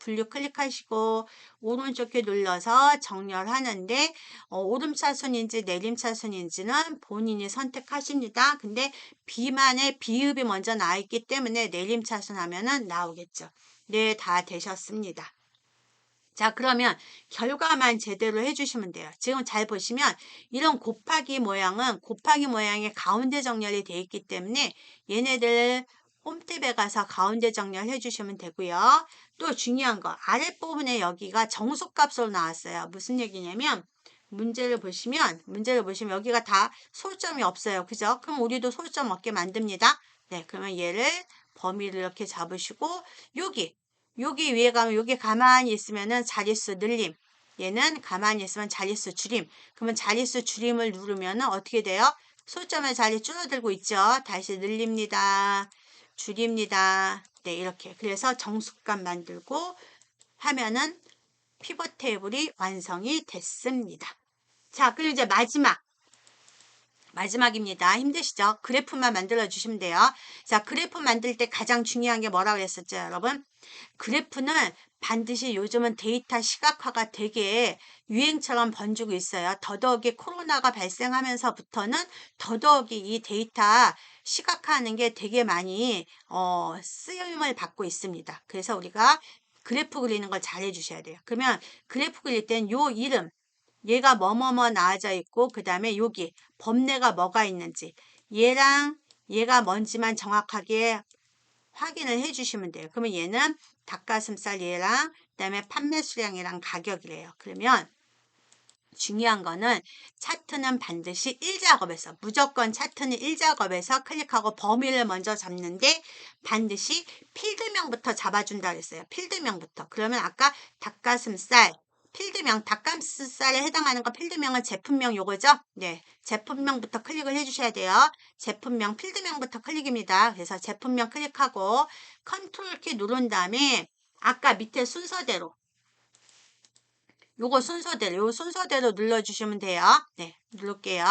오른쪽에 눌러서 정렬하는데 오름차순인지 내림차순인지는 본인이 선택하십니다. 근데 비만의 비읍이 먼저 나와 있기 때문에 내림차순 하면은 나오겠죠. 네, 다 되셨습니다. 자, 그러면 결과만 제대로 해주시면 돼요. 지금 잘 보시면 이런 곱하기 모양이 가운데 정렬이 되어 있기 때문에 얘네들 홈탭에 가서 가운데 정렬해 주시면 되고요. 또 중요한 거 아랫부분에 여기가 정수값으로 나왔어요. 무슨 얘기냐면 문제를 보시면 여기가 다 소점이 없어요. 그죠? 그럼 우리도 소점 없게 만듭니다. 네, 그러면 얘를 범위를 이렇게 잡으시고 여기 위에 가면 여기 가만히 있으면은 자릿수 늘림. 얘는 가만히 있으면 자릿수 줄임. 그러면 자릿수 줄임을 누르면은 어떻게 돼요? 소점의 자리 줄어들고 있죠. 다시 늘립니다. 줄입니다. 네, 이렇게. 그래서 정수값 만들고 하면은 피벗 테이블이 완성이 됐습니다. 자, 그리고 이제 마지막입니다. 힘드시죠? 그래프만 만들어 주시면 돼요. 자, 그래프 만들 때 가장 중요한 게 뭐라고 했었죠, 여러분? 그래프는 반드시 요즘은 데이터 시각화가 되게 유행처럼 번지고 있어요. 더더욱이 코로나가 발생하면서부터는 더더욱이 이 데이터 시각화하는 게 되게 많이 쓰임을 받고 있습니다. 그래서 우리가 그래프 그리는 걸 잘 해주셔야 돼요. 그러면 그래프 그릴 땐 요 이름, 얘가 뭐뭐뭐 나와져 있고 그 다음에 여기 범례가 뭐가 있는지 얘랑 얘가 뭔지만 정확하게 확인을 해 주시면 돼요. 그러면 얘는 닭가슴살 얘랑 그다음에 판매 수량이랑 가격이래요. 그러면 중요한 거는 차트는 반드시 1작업에서 무조건 차트는 1작업에서 클릭하고 범위를 먼저 잡는데 반드시 필드명부터 잡아준다 그랬어요. 필드명부터. 그러면 아까 닭가슴살 필드명, 닭가슴살에 해당하는 거 필드명은 제품명 요거죠? 네, 제품명부터 클릭을 해주셔야 돼요. 제품명, 필드명부터 클릭입니다. 그래서 제품명 클릭하고 컨트롤 키 누른 다음에 아까 밑에 순서대로 요 순서대로 눌러주시면 돼요. 네, 누를게요.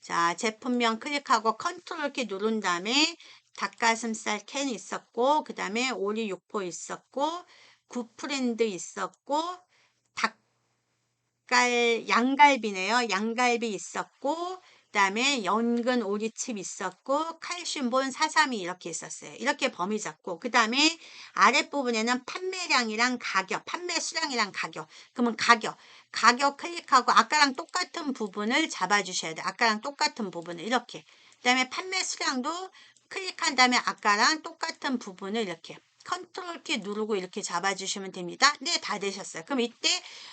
자, 제품명 클릭하고 컨트롤 키 누른 다음에 닭가슴살 캔 있었고, 그 다음에 오리 육포 있었고, 굿프렌드 있었고, 양갈비네요. 양갈비 있었고, 그 다음에 연근 오리칩 있었고, 칼슘본 432 이렇게 있었어요. 이렇게 범위 잡고, 그 다음에 아랫부분에는 판매량이랑 가격, 판매 수량이랑 가격. 그러면 가격 클릭하고 아까랑 똑같은 부분을 잡아주셔야 돼요. 아까랑 똑같은 부분을 이렇게. 그 다음에 판매 수량도 클릭한 다음에 아까랑 똑같은 부분을 이렇게. 컨트롤 키 누르고 이렇게 잡아주시면 됩니다. 네, 다 되셨어요. 그럼 이때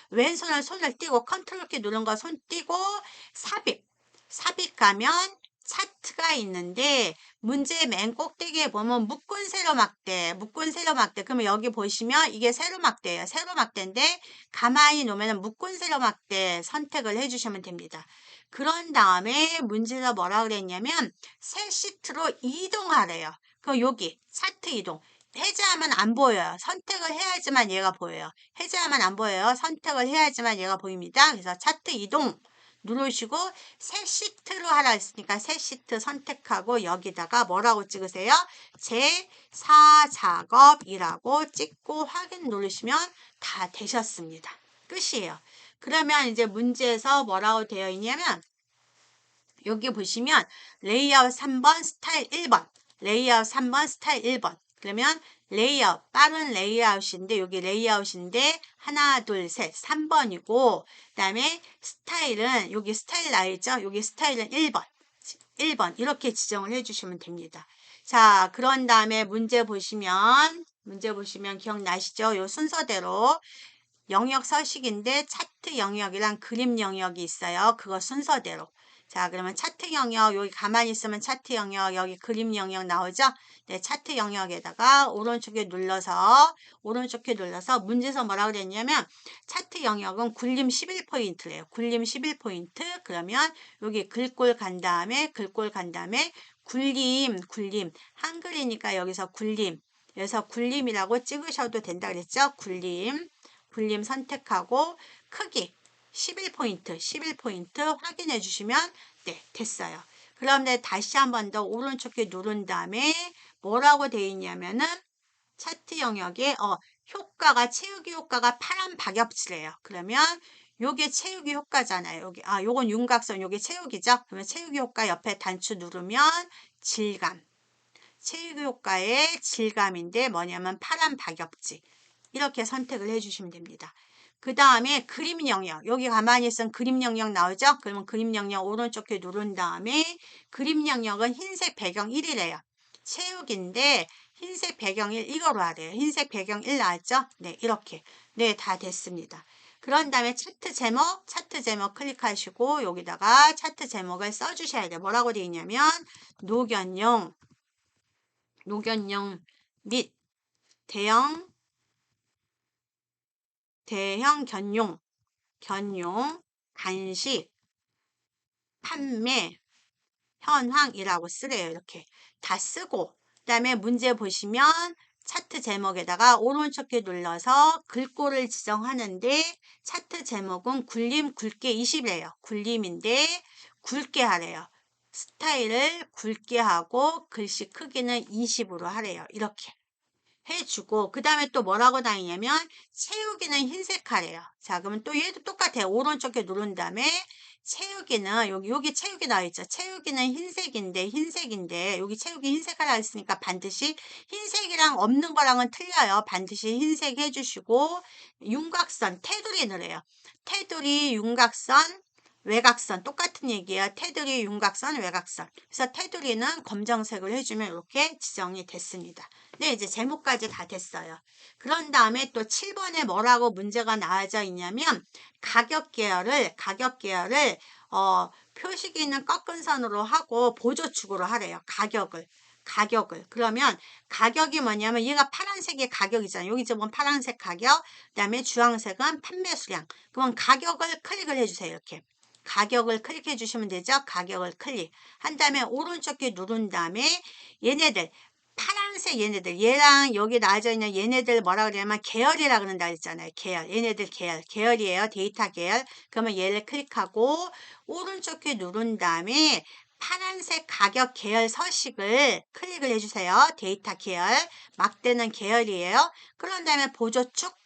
왼손을 손을 띄고 컨트롤 키 누른 거 손 띄고 삽입 가면 차트가 있는데 문제 맨 꼭대기에 보면 묶은 세로막대 그러면 여기 보시면 이게 세로막대예요. 세로막대인데 가만히 놓으면 묶은 세로막대 선택을 해주시면 됩니다. 그런 다음에 문제가 뭐라 그랬냐면 새 시트로 이동하래요. 그럼 여기 차트 이동 해제하면 안 보여요. 선택을 해야지만 얘가 보여요. 해제하면 안 보여요. 선택을 해야지만 얘가 보입니다. 그래서 차트 이동 누르시고 새 시트로 하라 했으니까 새 시트 선택하고 여기다가 뭐라고 찍으세요? 제4작업이라고 찍고 확인 누르시면 다 되셨습니다. 끝이에요. 그러면 이제 문제에서 뭐라고 되어 있냐면 여기 보시면 레이아웃 3번 스타일 1번 레이아웃 3번 스타일 1번 그러면 레이아웃 빠른 레이아웃인데 여기 레이아웃인데 하나 둘 셋 3번이고 그 다음에 스타일은 여기 스타일 나있죠 여기 스타일은 1번 이렇게 지정을 해주시면 됩니다. 자 그런 다음에 문제 보시면 기억나시죠? 요 순서대로 영역 서식인데 차트 영역이랑 그림 영역이 있어요. 그거 순서대로. 자, 그러면 차트 영역, 여기 가만히 있으면 차트 영역, 여기 그림 영역 나오죠? 네, 차트 영역에다가 오른쪽에 눌러서 문제에서 뭐라 그랬냐면 차트 영역은 굴림 11포인트래요. 굴림 11포인트. 그러면 여기 글꼴 간 다음에 굴림. 한글이니까 여기서 굴림이라고 찍으셔도 된다 그랬죠? 굴림 선택하고 크기 11포인트 확인해 주시면 네, 됐어요. 그런데 다시 한 번 더 오른쪽 키 누른 다음에 뭐라고 돼 있냐면은 차트 영역에 효과가 채우기 효과가 파란 박엽지래요. 그러면 요게 채우기 효과잖아요. 여기 요건 윤곽선, 요게 채우기죠. 그러면 채우기 효과 옆에 단추 누르면 질감. 채우기 효과의 질감인데 뭐냐면 파란 박엽지. 이렇게 선택을 해주시면 됩니다. 그 다음에 그림 영역. 여기 가만히 있으면 그림 영역 나오죠? 그러면 그림 영역 오른쪽에 누른 다음에 그림 영역은 흰색 배경 1이래요. 채우기인데 흰색 배경 1 이거로 하래요. 흰색 배경 1 나왔죠? 네, 이렇게. 네, 다 됐습니다. 그런 다음에 차트 제목 클릭하시고 여기다가 차트 제목을 써주셔야 돼요. 뭐라고 되어 있냐면 녹연용 및 대형 견용, 간식, 판매, 현황이라고 쓰래요. 이렇게 다 쓰고 그다음에 문제 보시면 차트 제목에다가 오른쪽 키 눌러서 글꼴을 지정하는데 차트 제목은 굴림 굵게 20이래요. 굴림인데 굵게 하래요. 스타일을 굵게 하고 글씨 크기는 20으로 하래요. 이렇게 해주고 그 다음에 또 뭐라고 다니냐면 채우기는 흰색 하래요. 자, 그러면 또 얘도 똑같아요. 오른쪽에 누른 다음에 채우기는 여기 채우기 나와 있죠. 채우기는 흰색인데 여기 채우기 흰색 하라 했으니까 반드시 흰색이랑 없는 거랑은 틀려요. 반드시 흰색 해주시고 윤곽선 테두리 넣으래요. 테두리 윤곽선 외곽선 똑같은 얘기예요. 테두리 윤곽선 외곽선. 그래서 테두리는 검정색을 해주면 이렇게 지정이 됐습니다. 네, 이제 제목까지 다 됐어요. 그런 다음에 또 7번에 뭐라고 문제가 나와져 있냐면 가격 계열을 표식이 있는 꺾은 선으로 하고 보조축으로 하래요. 가격을. 그러면 가격이 뭐냐면 얘가 파란색이 가격이잖아요. 여기 지금 파란색 가격, 그다음에 주황색은 판매 수량. 그러면 가격을 클릭을 해주세요. 이렇게. 가격을 클릭해 주시면 되죠. 가격을 클릭한 다음에 오른쪽 키 누른 다음에 얘네들 파란색 얘랑 여기 나와져 있는 얘네들 뭐라 그러냐면 계열이라 그런다 했잖아요. 얘네들 계열이에요. 데이터 계열. 그러면 얘를 클릭하고 오른쪽 키 누른 다음에 파란색 가격 계열 서식을 클릭을 해주세요. 데이터 계열 막대는 계열이에요. 그런 다음에 보조축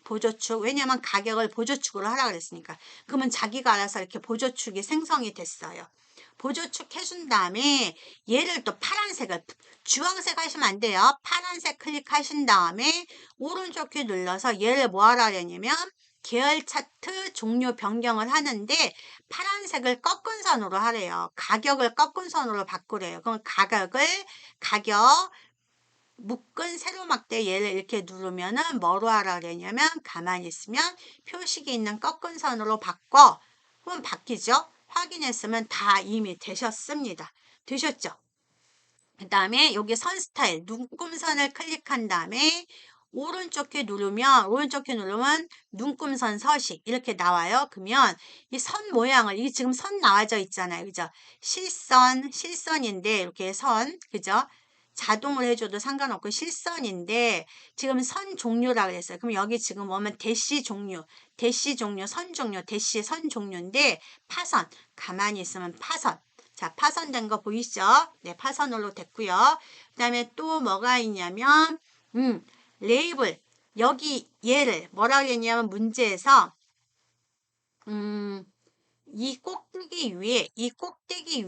왜냐면 가격을 보조축으로 하라 그랬으니까. 그러면 자기가 알아서 이렇게 보조축이 생성이 됐어요. 보조축 해준 다음에 얘를 또 주황색 하시면 안 돼요. 파란색 클릭하신 다음에 오른쪽 키 눌러서 얘를 뭐 하라 그랬냐면 계열 차트 종류 변경을 하는데 파란색을 꺾은 선으로 하래요. 가격을 꺾은 선으로 바꾸래요. 그럼 가격 묶은 세로 막대 얘를 이렇게 누르면은 뭐로 하라 그랬냐면 가만히 있으면 표식이 있는 꺾은 선으로 바꿔. 그럼 바뀌죠. 확인했으면 다 이미 되셨습니다. 되셨죠? 그 다음에 여기 선 스타일 눈금선을 클릭한 다음에 오른쪽 키 누르면 눈금선 서식 이렇게 나와요. 그러면 이 선 모양을 이게 지금 선 나와져 있잖아요. 그죠? 실선인데 이렇게 그죠? 자동으로 해줘도 상관없고 실선인데 지금 선 종류라고 했어요. 그럼 여기 지금 보면 대시 종류, 선 종류, 선 종류인데 파선, 가만히 있으면 파선. 자, 파선된 거 보이시죠? 네, 파선으로 됐고요. 그 다음에 또 뭐가 있냐면 레이블. 여기 얘를 뭐라고 했냐면 문제에서 이 꼭대기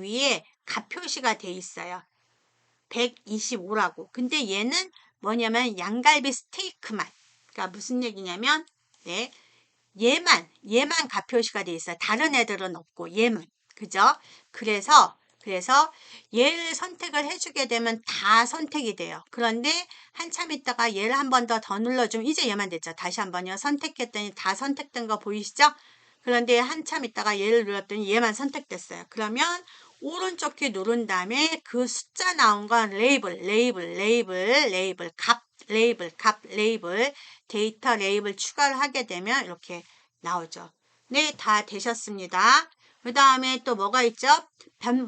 위에 값 표시가 돼 있어요. 125라고. 근데 얘는 뭐냐면 양갈비 스테이크 맛. 그러니까 무슨 얘기냐면 네. 얘만 값 표시가 돼 있어요. 다른 애들은 없고 얘만. 그죠? 그래서 얘를 선택을 해주게 되면 다 선택이 돼요. 그런데 한참 있다가 얘를 한 번 더 눌러주면 이제 얘만 됐죠. 다시 한 번요. 선택했더니 다 선택된 거 보이시죠? 그런데 한참 있다가 얘를 눌렀더니 얘만 선택됐어요. 그러면 오른쪽 키 누른 다음에 그 숫자 나온 건 레이블, 값, 레이블, 데이터 레이블 추가를 하게 되면 이렇게 나오죠. 네, 다 되셨습니다. 그 다음에 또 뭐가 있죠?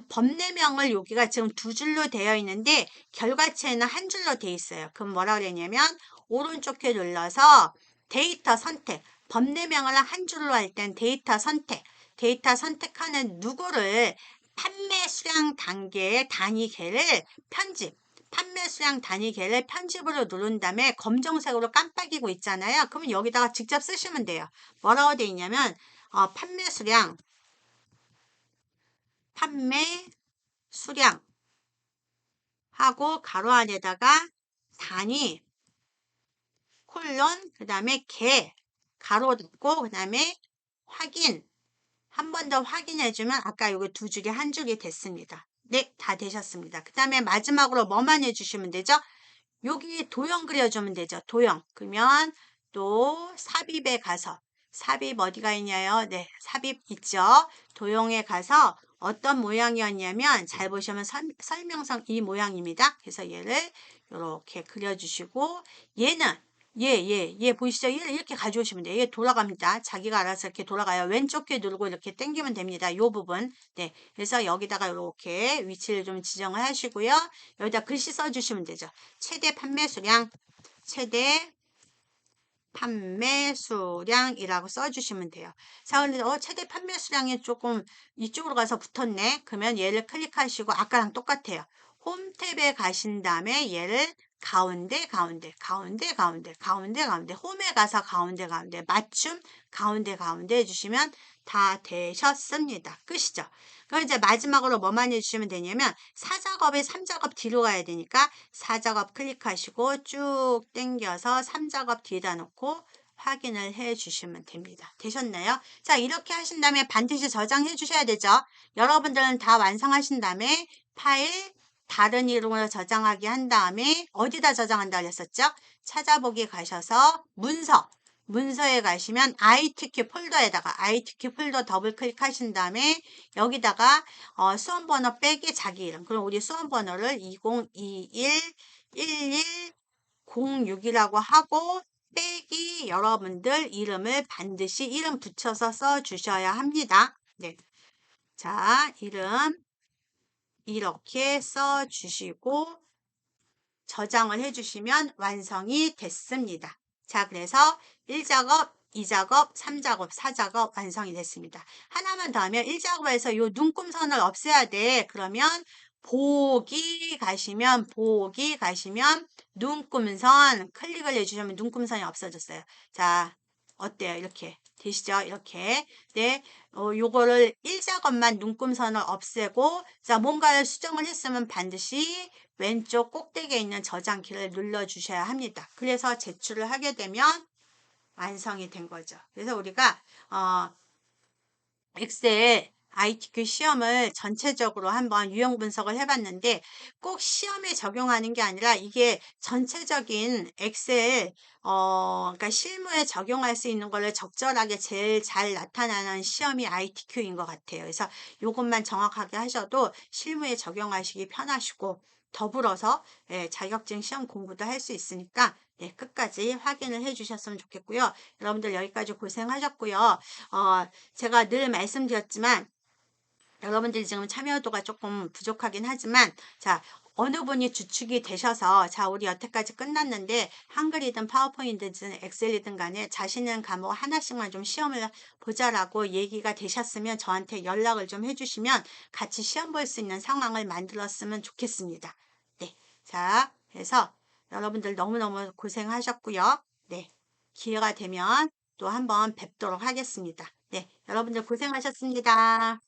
법례명을 여기가 지금 두 줄로 되어 있는데 결과체는 한 줄로 되어 있어요. 그럼 뭐라 그랬냐면 오른쪽 키 눌러서 데이터 선택, 법례명을 한 줄로 할 땐 데이터 선택하는 누구를 판매 수량 단계의 단위계를 편집. 판매 수량 단위계를 편집으로 누른 다음에 검정색으로 깜빡이고 있잖아요. 그러면 여기다가 직접 쓰시면 돼요. 뭐라고 돼 있냐면 판매 수량, 판매 수량 하고 가로 안에다가 단위 콜론, 그 다음에 개 가로 닫고, 그 다음에 확인. 한 번 더 확인해주면 아까 여기 두 줄이 한 줄이 됐습니다. 네, 다 되셨습니다. 그 다음에 마지막으로 뭐만 해주시면 되죠? 여기 도형 그려주면 되죠. 도형. 그러면 또 삽입에 가서, 삽입 어디가 있냐요? 네, 삽입 있죠. 도형에 가서 어떤 모양이었냐면 잘 보시면 설명서 이 모양입니다. 그래서 얘를 이렇게 그려주시고, 얘는 얘 보이시죠? 얘를 이렇게 가져오시면 돼요. 얘 돌아갑니다. 자기가 알아서 이렇게 돌아가요. 왼쪽 귀 누르고 이렇게 당기면 됩니다. 요 부분. 네. 그래서 여기다가 이렇게 위치를 좀 지정을 하시고요. 여기다 글씨 써주시면 되죠. 최대 판매 수량, 최대 판매 수량이라고 써주시면 돼요. 자, 근데 최대 판매 수량이 조금 이쪽으로 가서 붙었네. 그러면 얘를 클릭하시고 아까랑 똑같아요. 홈 탭에 가신 다음에 얘를 가운데, 가운데, 가운데, 가운데, 가운데, 가운데, 홈에 가서 가운데, 가운데, 맞춤, 가운데, 가운데 해주시면 다 되셨습니다. 끝이죠. 그럼 이제 마지막으로 뭐만 해주시면 되냐면 4작업에 3작업 뒤로 가야 되니까 4작업 클릭하시고 쭉 당겨서 3작업 뒤에다 놓고 확인을 해 주시면 됩니다. 되셨나요? 자, 이렇게 하신 다음에 반드시 저장해 주셔야 되죠. 여러분들은 다 완성하신 다음에 파일 다른 이름으로 저장하기 한 다음에 어디다 저장한다 그랬었죠? 찾아보기 가셔서 문서에 가시면 ITQ 폴더에다가 ITQ 폴더 더블 클릭하신 다음에 여기다가 수험번호 빼기 자기 이름. 그럼 우리 수험번호를 2021-1106이라고 하고 빼기 여러분들 이름을 반드시 이름 붙여서 써 주셔야 합니다. 네. 자, 이름 이렇게 써 주시고 저장을 해주시면 완성이 됐습니다. 자, 그래서 1작업, 2작업, 3작업, 4작업 완성이 됐습니다. 하나만 더 하면 1작업에서 요 눈금선을 없애야 돼. 그러면 보기 가시면 눈금선 클릭을 해주시면 눈금선이 없어졌어요. 자, 어때요? 이렇게 되시죠? 이렇게. 네. 요거를 1작업만 눈금선을 없애고, 자, 뭔가를 수정을 했으면 반드시 왼쪽 꼭대기에 있는 저장키를 눌러주셔야 합니다. 그래서 제출을 하게 되면 완성이 된 거죠. 그래서 우리가 엑셀 ITQ 시험을 전체적으로 한번 유형 분석을 해봤는데 꼭 시험에 적용하는 게 아니라 이게 전체적인 엑셀 그러니까 실무에 적용할 수 있는 거를 적절하게 제일 잘 나타나는 시험이 ITQ인 것 같아요. 그래서 이것만 정확하게 하셔도 실무에 적용하시기 편하시고 더불어서 자격증 시험 공부도 할 수 있으니까 끝까지 확인을 해 주셨으면 좋겠고요. 여러분들 여기까지 고생하셨고요. 제가 늘 말씀드렸지만 여러분들이 지금 참여도가 조금 부족하긴 하지만 자, 어느 분이 주축이 되셔서 자, 우리 여태까지 끝났는데 한글이든 파워포인트든 엑셀이든 간에 자신 있는 과목 하나씩만 좀 시험을 보자라고 얘기가 되셨으면 저한테 연락을 좀 해주시면 같이 시험 볼 수 있는 상황을 만들었으면 좋겠습니다. 네, 자, 그래서 여러분들 너무너무 고생하셨고요. 네, 기회가 되면 또 한번 뵙도록 하겠습니다. 네, 여러분들 고생하셨습니다.